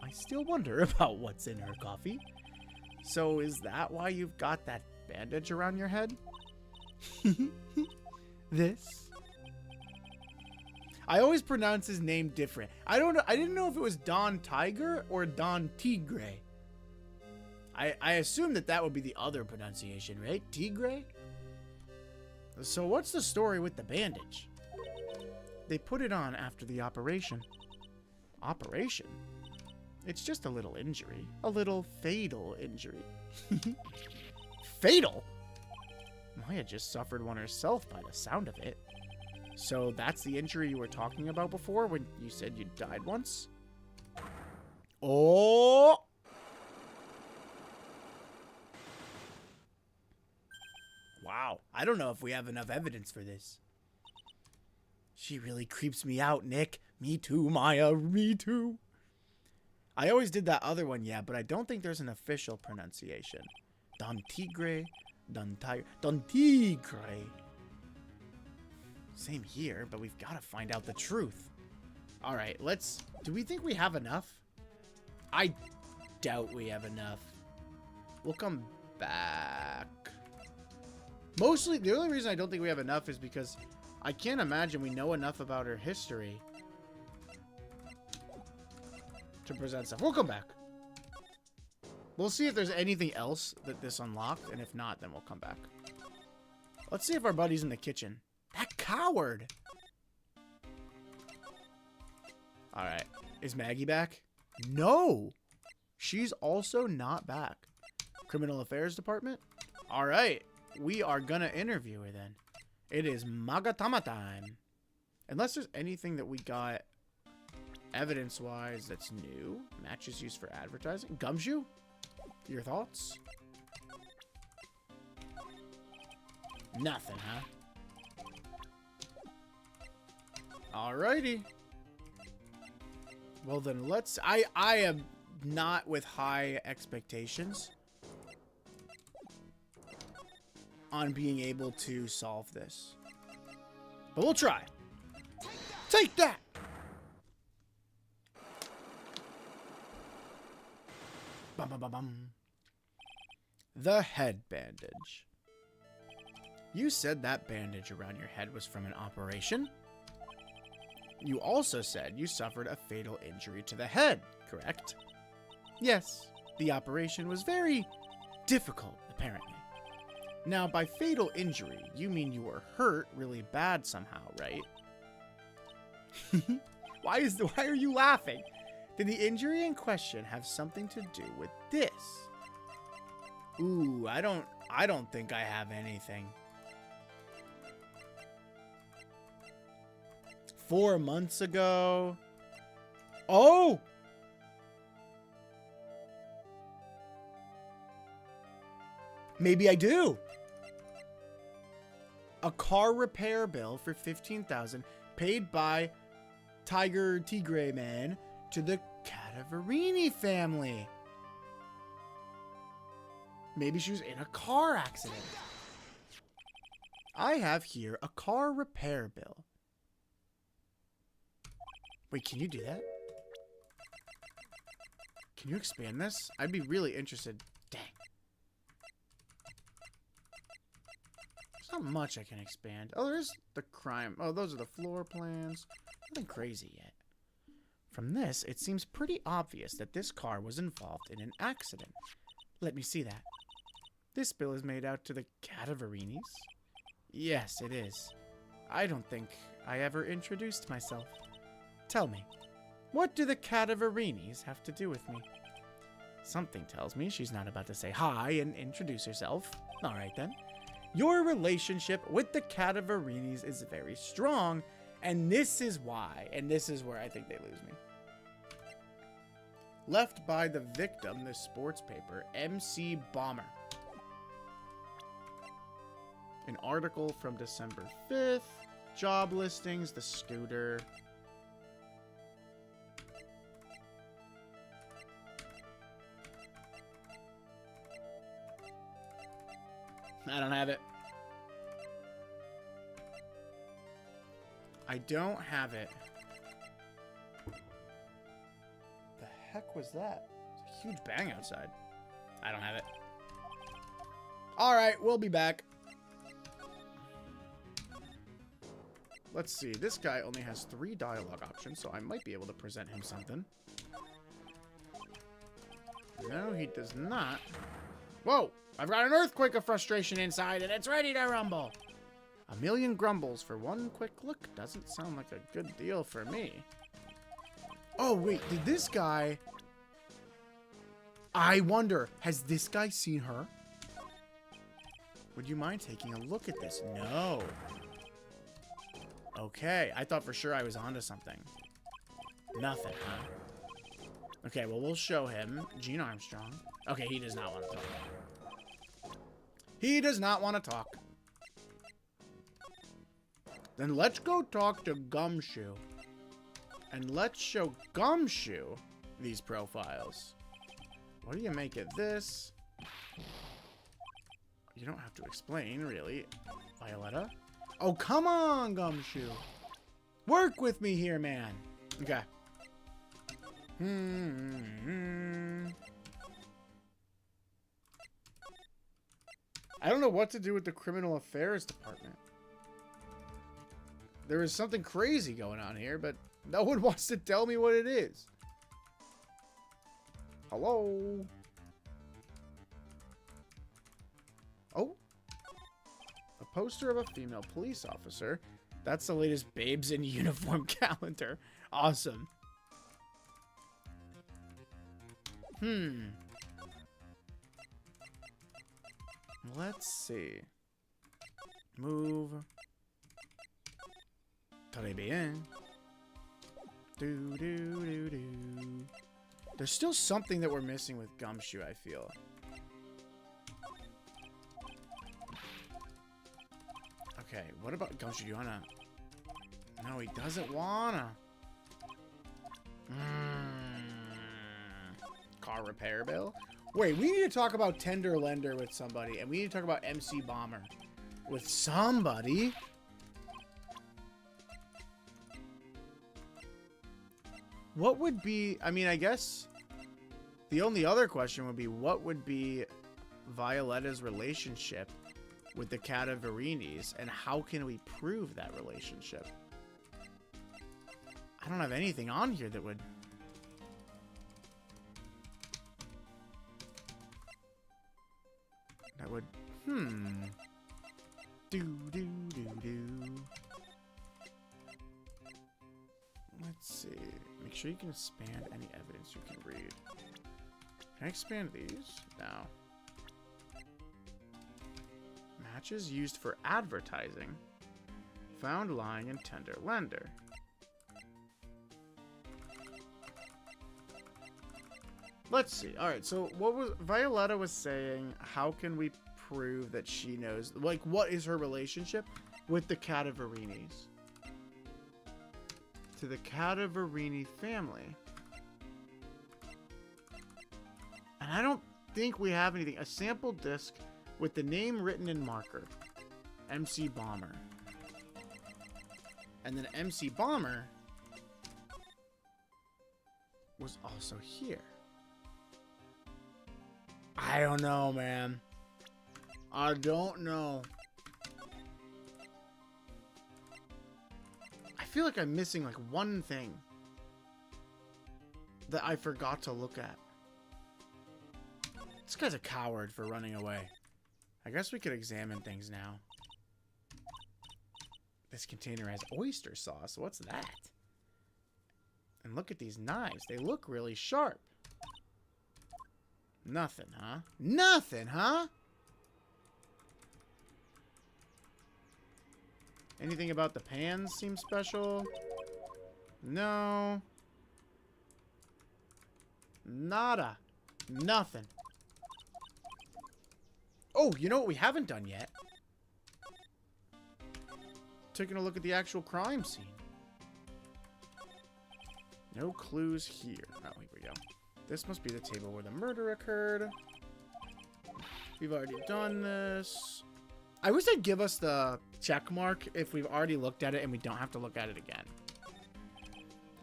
I still wonder about what's in her coffee. So is that why you've got that bandage around your head? This? I always pronounce his name different. I don't know. I didn't know if it was Don Tiger or Don Tigre. I assume that would be the other pronunciation, right? Tigre? So what's the story with the bandage? They put it on after the operation. Operation? It's just a little injury. A little fatal injury. Fatal? Maya just suffered one herself by the sound of it. So that's the injury you were talking about before when you said you died once? Oh! Wow. I don't know if we have enough evidence for this. She really creeps me out, Nick. Me too, Maya. Me too. I always did that other one, yeah, but I don't think there's an official pronunciation. Don Tigre, Don Tiger, Don Tigre. Same here, but we've got to find out the truth. All right, do we think we have enough? I doubt we have enough. We'll come back. Mostly, the only reason I don't think we have enough is because I can't imagine we know enough about her history to present stuff. We'll come back. We'll see if there's anything else that this unlocked, and if not, then we'll come back. Let's see if our buddy's in the kitchen. That coward! Alright. Is Maggie back? No! She's also not back. Criminal Affairs Department? Alright. We are gonna interview her then. It is Magatama time. Unless there's anything that we got evidence-wise that's new. Matches used for advertising. Gumshoe? Your thoughts? Nothing, huh? Alrighty. Well then let's... I am not with high expectations on being able to solve this. But we'll try. Take that! Bum, bum, bum, bum. The head bandage. You said that bandage around your head was from an operation? You also said you suffered a fatal injury to the head, correct? Yes, the operation was very difficult, apparently. Now, by fatal injury, you mean you were hurt really bad somehow, right? Why are you laughing? Did the injury in question have something to do with this? Ooh, I don't think I have anything. 4 months ago. Oh! Maybe I do. A car repair bill for $15,000 paid by Tigre Man to the Cadaverini family. Maybe she was in a car accident. I have here a car repair bill. Wait, can you do that? Can you expand this? I'd be really interested. Dang. There's not much I can expand. Oh, there's the crime. Oh, those are the floor plans. Nothing crazy yet. From this, it seems pretty obvious that this car was involved in an accident. Let me see that. This bill is made out to the Cadaverinis? Yes, it is. I don't think I ever introduced myself. Tell me, what do the Cadaverinis have to do with me? Something tells me she's not about to say hi and introduce herself. All right, then. Your relationship with the Cadaverinis is very strong, and this is why, and this is where I think they lose me. Left by the victim, the sports paper, MC Bomber. An article from December 5th. Job listings, the scooter. I don't have it. I don't have it. The heck was that? It's a huge bang outside. I don't have it. Alright, we'll be back. Let's see. This guy only has 3 dialogue options, so I might be able to present him something. No, he does not. Whoa! I've got an earthquake of frustration inside, and it's ready to rumble. 1,000,000 grumbles for one quick look doesn't sound like a good deal for me. Oh, wait. Did this guy... I wonder, has this guy seen her? Would you mind taking a look at this? No. Okay, I thought for sure I was onto something. Nothing, huh? Okay, well, we'll show him. Gene Armstrong. Okay, he does not want to talk. He does not want to talk. Then let's go talk to Gumshoe. And let's show Gumshoe these profiles. What do you make of this? You don't have to explain, really. Violetta? Oh, come on, Gumshoe. Work with me here, man. Okay. I don't know what to do with the criminal affairs department. There is something crazy going on here, but no one wants to tell me what it is. Hello? Oh. A poster of a female police officer. That's the latest Babes in Uniform calendar. Awesome. Let's see. Move. Très bien. Do. There's still something that we're missing with Gumshoe, I feel. Okay, what about Gumshoe? Do you wanna... No, he doesn't wanna. Car repair bill? Wait, we need to talk about Tender Lender with somebody, and we need to talk about MC Bomber with somebody. What would be... I mean, I guess the only other question would be, what would be Violetta's relationship with the Cadaverinis, and how can we prove that relationship? I don't have anything on here that would... That would... Do. Let's see. Make sure you can expand any evidence you can read. Can I expand these? No. Matches used for advertising. Found lying in Tender Lender. Let's see. All right, so what was Violetta was saying? How can we prove that she knows? Like, what is her relationship with the Cadaverinis? To the Cadaverini family. And I don't think we have anything. A sample disc with the name written in marker. MC Bomber. And then MC Bomber was also here. I don't know, man. I don't know. I feel like I'm missing like one thing that I forgot to look at. This guy's a coward for running away. I guess we could examine things now. This container has oyster sauce. What's that? And look at these knives. They look really sharp. Nothing, huh? Nothing, huh? Anything about the pans seems special? No. Nada. Nothing. Oh, you know what we haven't done yet? Taking a look at the actual crime scene. No clues here. Oh, here we go. This must be the table where the murder occurred. We've already done this. I wish they'd give us the check mark if we've already looked at it and we don't have to look at it again.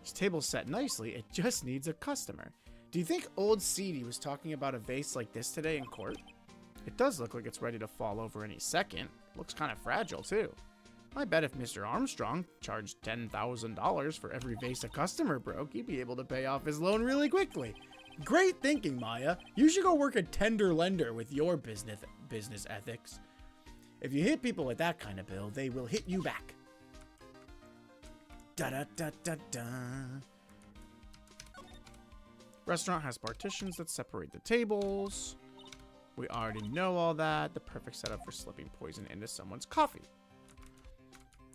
This table's set nicely. It just needs a customer. Do you think old Seedy was talking about a vase like this today in court? It does look like it's ready to fall over any second. Looks kind of fragile, too. I bet if Mr. Armstrong charged $10,000 for every vase a customer broke, he'd be able to pay off his loan really quickly. Great thinking, Maya. You should go work a tender lender with your business ethics. If you hit people with that kind of bill, they will hit you back. Da-da-da-da-da. Restaurant has partitions that separate the tables. We already know all that. The perfect setup for slipping poison into someone's coffee.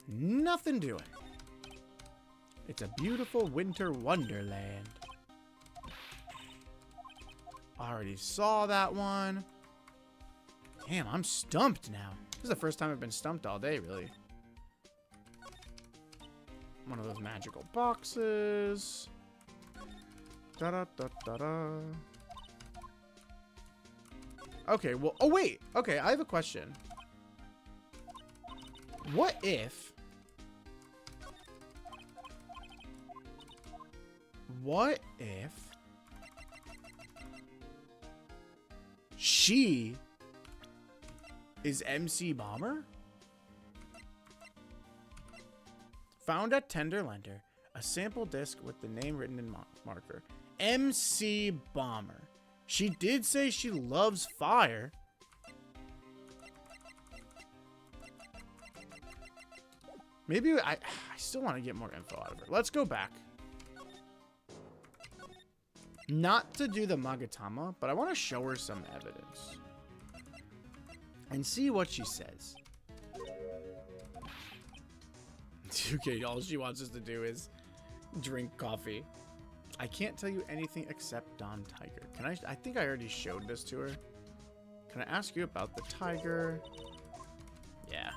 Nothing doing. It's a beautiful winter wonderland. Already saw that one. Damn, I'm stumped now. This is the first time I've been stumped all day, really. One of those magical boxes. Da-da-da-da-da. Okay, well... Oh, wait! Okay, I have a question. What if... What if... she... is MC Bomber? Found at Tender Lender. A sample disc with the name written in marker. MC Bomber. She did say she loves fire. Maybe I still want to get more info out of her. Let's go back. Not to do the Magatama, but I want to show her some evidence. And see what she says. Okay, all she wants us to do is drink coffee. I can't tell you anything except Don Tiger. Can I think I already showed this to her. Can I ask you about the tiger? Yeah.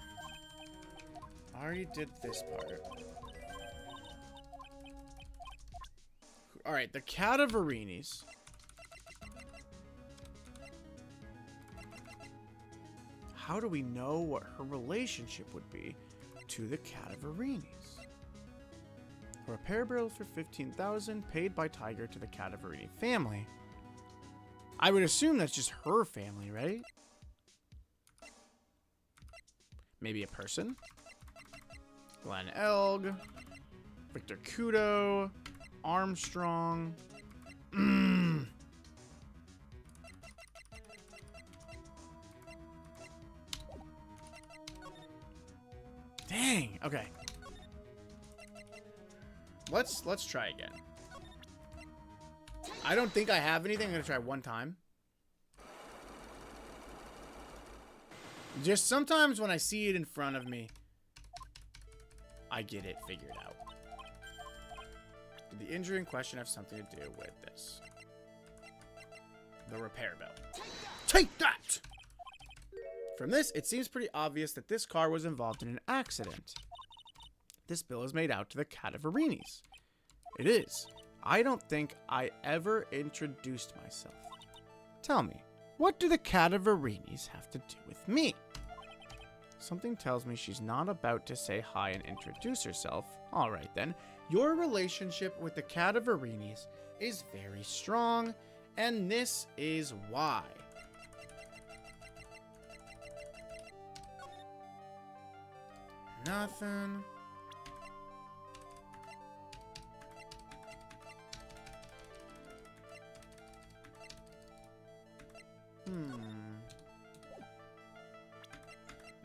I already did this part. Alright, the Cadaverinis. How do we know what her relationship would be to the Cadaverinis? A repair bill for $15,000 paid by Tiger to the Cadaverini family. I would assume that's just her family, right? Maybe a person? Glenn Elg, Victor Kudo, Armstrong. Dang. Okay. Let's try again. I don't think I have anything. I'm gonna try one time. Just sometimes when I see it in front of me, I get it figured out. Did the injury in question have something to do with this? the repair bill. Take that! From this, it seems pretty obvious that this car was involved in an accident. This bill is made out to the Cadaverinis. It is. I don't think I ever introduced myself. Tell me, what do the Cadaverinis have to do with me? Something tells me she's not about to say hi and introduce herself. All right, then. Your relationship with the Cadaverinis is very strong, and this is why. Nothing.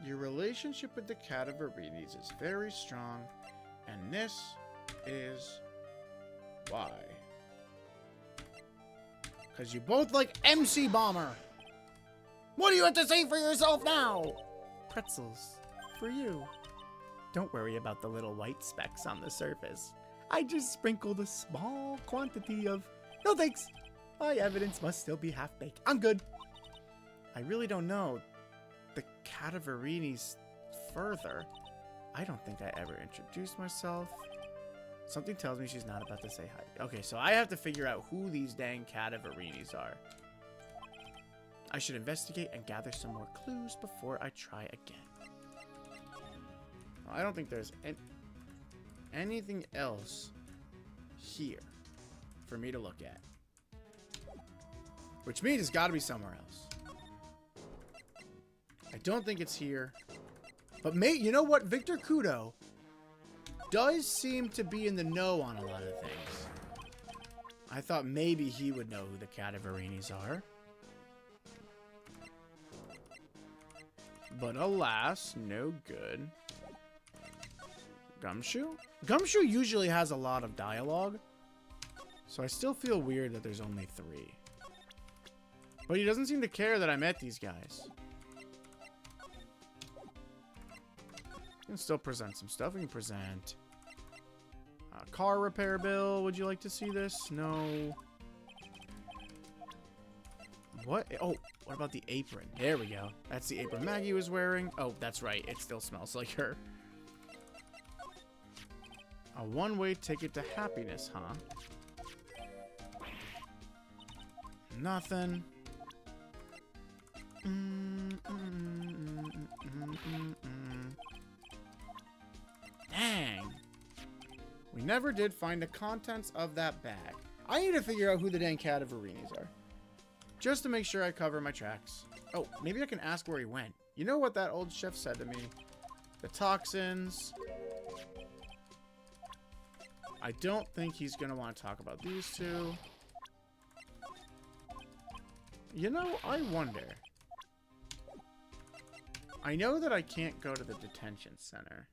Your relationship with the Cadaverinis is very strong, and this is why. Because you both like MC Bomber. What do you have to say for yourself now? Pretzels. For you. Don't worry about the little white specks on the surface. I just sprinkled a small quantity of... No thanks. My evidence must still be half-baked. I'm good. I really don't know the Cadaverinis further. I don't think I ever introduced myself. Something tells me she's not about to say hi. Okay, so I have to figure out who these dang Cadaverinis are. I should investigate and gather some more clues before I try again. I don't think there's anything else here for me to look at. Which means it's got to be somewhere else. I don't think it's here. But you know what? Victor Kudo does seem to be in the know on a lot of things. I thought maybe he would know who the Cadaverinis are. But alas, no good. Gumshoe? Gumshoe usually has a lot of dialogue. So I still feel weird that there's only 3. But he doesn't seem to care that I met these guys. We can still present some stuff. We can present a car repair bill. Would you like to see this? No. What? Oh, what about the apron? There we go. That's the apron Maggie was wearing. Oh, that's right. It still smells like her. A one-way ticket to happiness, huh? Nothing. Dang. We never did find the contents of that bag. I need to figure out who the dang Cadaverinis are. Just to make sure I cover my tracks. Oh, maybe I can ask where he went. You know what that old chef said to me? The toxins. I don't think he's going to want to talk about these two. You know, I wonder. I know that I can't go to the detention center.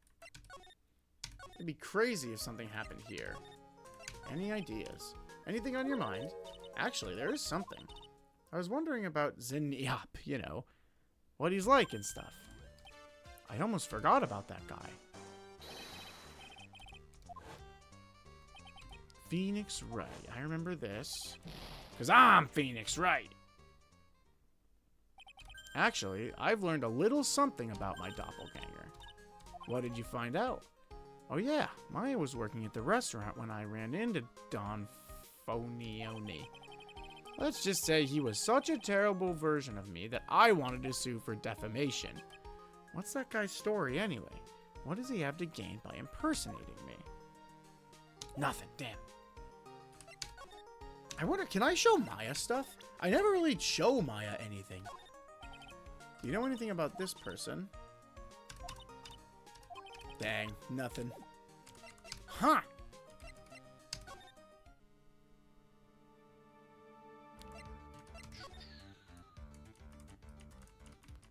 It'd be crazy if something happened here. Any ideas? Anything on your mind? Actually, there is something. I was wondering about Zinniap, you know, what he's like and stuff. I almost forgot about that guy. Phoenix Wright. I remember this. Because I'm Phoenix Wright. Actually, I've learned a little something about my doppelganger. What did you find out? Oh yeah, Maya was working at the restaurant when I ran into Don Fonioni. Let's just say he was such a terrible version of me that I wanted to sue for defamation. What's that guy's story anyway? What does he have to gain by impersonating me? Nothing, damn. I wonder, can I show Maya stuff? I never really show Maya anything. Do you know anything about this person? Dang, nothing. Huh.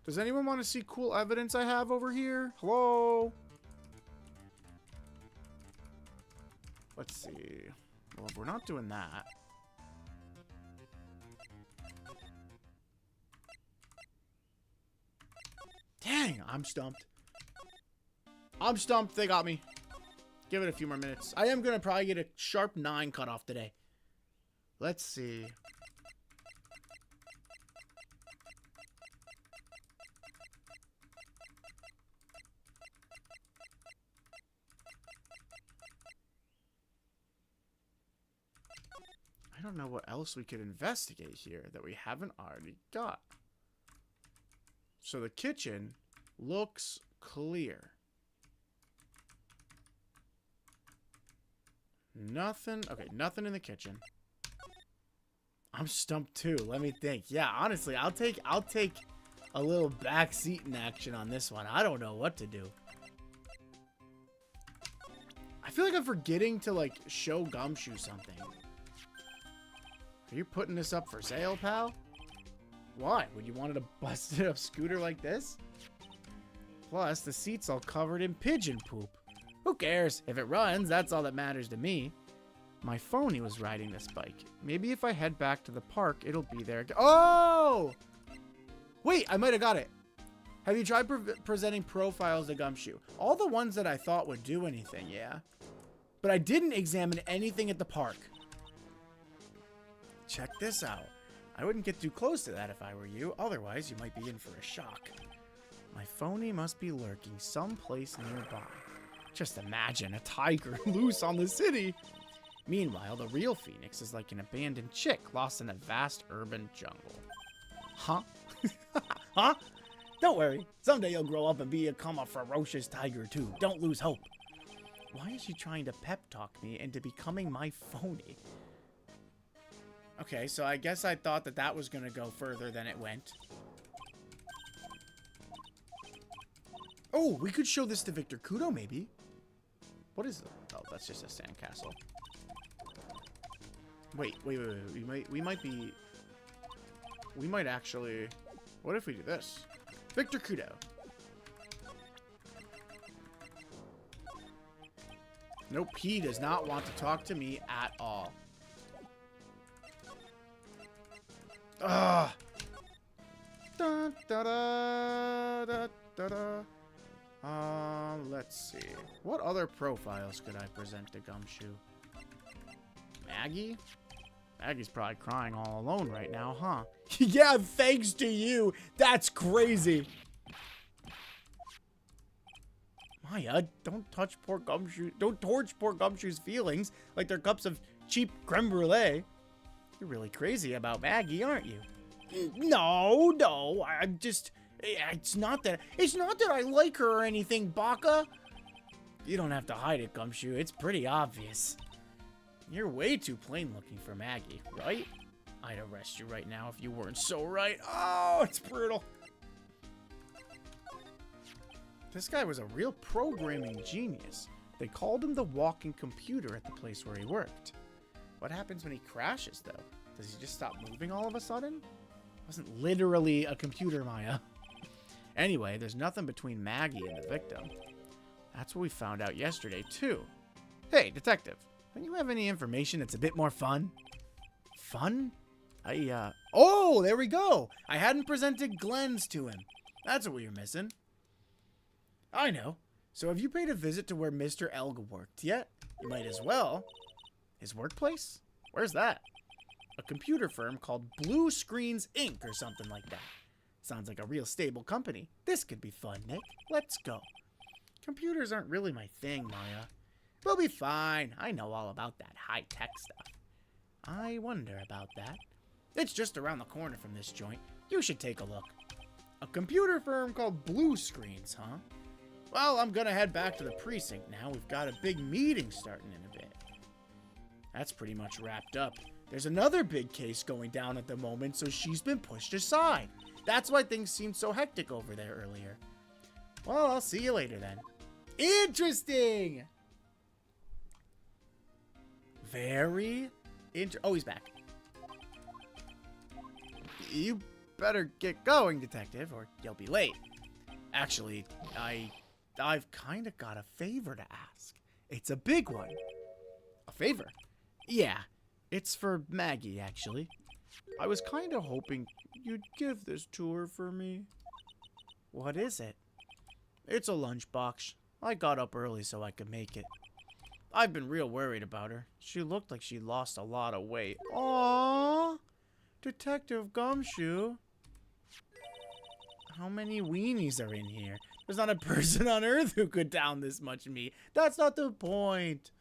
Does anyone want to see cool evidence I have over here? Hello? Let's see. Well, if we're not doing that. Dang, I'm stumped. I'm stumped. They got me. Give it a few more minutes. I am going to probably get a sharp 9 cut off today. Let's see. know what else we could investigate here that we haven't already got. So the kitchen looks clear. Nothing. Okay, nothing in the kitchen. I'm stumped too. Let me think. Yeah, honestly, I'll take a little backseating action on this one. I don't know what to do. I feel like I'm forgetting to, like, show Gumshoe something. Are you putting this up for sale, pal? Why? Would you want a busted up scooter like this? Plus, the seat's all covered in pigeon poop. Who cares? If it runs, that's all that matters to me. My phony was riding this bike. Maybe if I head back to the park, it'll be there. Oh! Wait, I might have got it. Have you tried presenting profiles to Gumshoe? All the ones that I thought would do anything, yeah. But I didn't examine anything at the park. Check this out. I wouldn't get too close to that if I were you. Otherwise, you might be in for a shock. My phony must be lurking someplace nearby. Just imagine a tiger loose on the city. Meanwhile, the real Phoenix is like an abandoned chick lost in a vast urban jungle. Huh? Huh? Don't worry. Someday you'll grow up and become a ferocious tiger too. Don't lose hope. Why is she trying to pep talk me into becoming my phony? Okay, so I guess I thought that that was going to go further than it went. Oh, we could show this to Victor Kudo, maybe. What is it? Oh, that's just a sandcastle. Wait. We might actually... What if we do this? Victor Kudo. Nope, he does not want to talk to me at all. Ugh. Da, da, da, da, da, da. Let's see. What other profiles could I present to Gumshoe? Maggie? Maggie's probably crying all alone right now, huh? Yeah, thanks to you. That's crazy. Maya, don't touch poor Gumshoe. Don't torch poor Gumshoe's feelings like they're cups of cheap creme brulee. You're really crazy about Maggie, aren't you? No, I'm just... It's not that I like her or anything, Baka. You don't have to hide it, Gumshoe. It's pretty obvious. You're way too plain looking for Maggie, right? I'd arrest you right now if you weren't so right. Oh, it's brutal. This guy was a real programming genius. They called him the walking computer at the place where he worked. What happens when he crashes, though? Does he just stop moving all of a sudden? It wasn't literally a computer, Maya. Anyway, there's nothing between Maggie and the victim. That's what we found out yesterday, too. Hey, detective, don't you have any information that's a bit more fun? Fun? Oh, there we go! I hadn't presented Glenn's to him. That's what we were missing. I know. So have you paid a visit to where Mr. Elg worked yet? You might as well. His workplace? Where's that? A computer firm called Blue Screens Inc. or something like that. Sounds like a real stable company. This could be fun, Nick. Let's go. Computers aren't really my thing, Maya. We'll be fine. I know all about that high-tech stuff. I wonder about that. It's just around the corner from this joint. You should take a look. A computer firm called Blue Screens, huh? Well, I'm gonna head back to the precinct now. We've got a big meeting starting in a bit. That's pretty much wrapped up. There's another big case going down at the moment, so she's been pushed aside. That's why things seemed so hectic over there earlier. Well, I'll see you later then. Interesting! Very oh, he's back. You better get going, detective, or you'll be late. Actually, I've kind of got a favor to ask. It's a big one. A favor? Yeah, it's for Maggie, actually. I was kind of hoping you'd give this to her for me. What is it? It's a lunchbox. I got up early so I could make it. I've been real worried about her. She looked like she lost a lot of weight. Aww! Detective Gumshoe. How many weenies are in here? There's not a person on Earth who could down this much meat. That's not the point.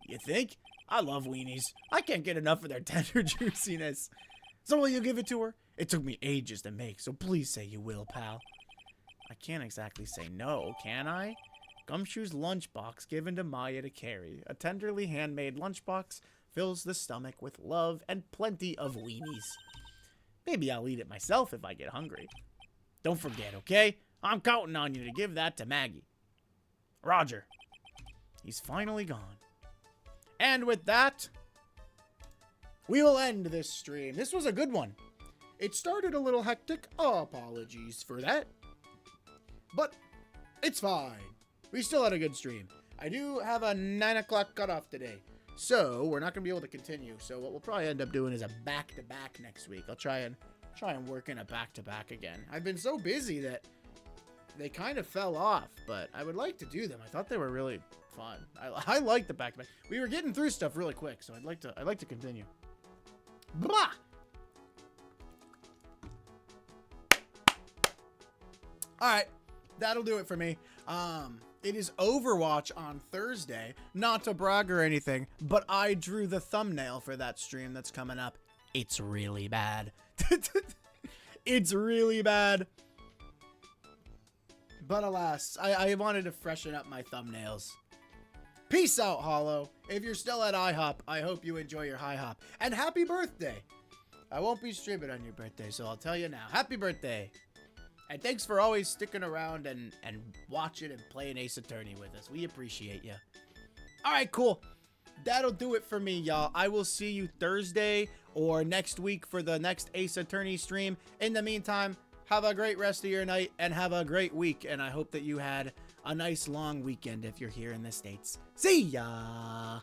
You think? I love weenies. I can't get enough of their tender juiciness. So will you give it to her? It took me ages to make, so please say you will, pal. I can't exactly say no, can I? Gumshoe's lunchbox given to Maya to carry. A tenderly handmade lunchbox fills the stomach with love and plenty of weenies. Maybe I'll eat it myself if I get hungry. Don't forget, okay? I'm counting on you to give that to Maggie. Roger. He's finally gone. And with that, we will end this stream. This was a good one. It started a little hectic. Oh, apologies for that. But it's fine. We still had a good stream. I do have a 9 o'clock cutoff today, so we're not going to be able to continue. So what we'll probably end up doing is a back-to-back next week. I'll try and work in a back-to-back again. I've been so busy that they kind of fell off, but I would like to do them. I thought they were really fun. I like the back-to-back. We were getting through stuff really quick, so I'd like to continue. Blah! All right, that'll do it for me. It is Overwatch on Thursday. Not to brag or anything, but I drew the thumbnail for that stream that's coming up. It's really bad. It's really bad. But alas, I wanted to freshen up my thumbnails. Peace out, Hollow. If you're still at IHOP, I hope you enjoy your IHOP. And happy birthday. I won't be streaming on your birthday, so I'll tell you now. Happy birthday. And thanks for always sticking around and watching and playing Ace Attorney with us. We appreciate you. All right, cool. That'll do it for me, y'all. I will see you Thursday or next week for the next Ace Attorney stream. In the meantime, have a great rest of your night and have a great week. And I hope that you had a nice long weekend if you're here in the States. See ya!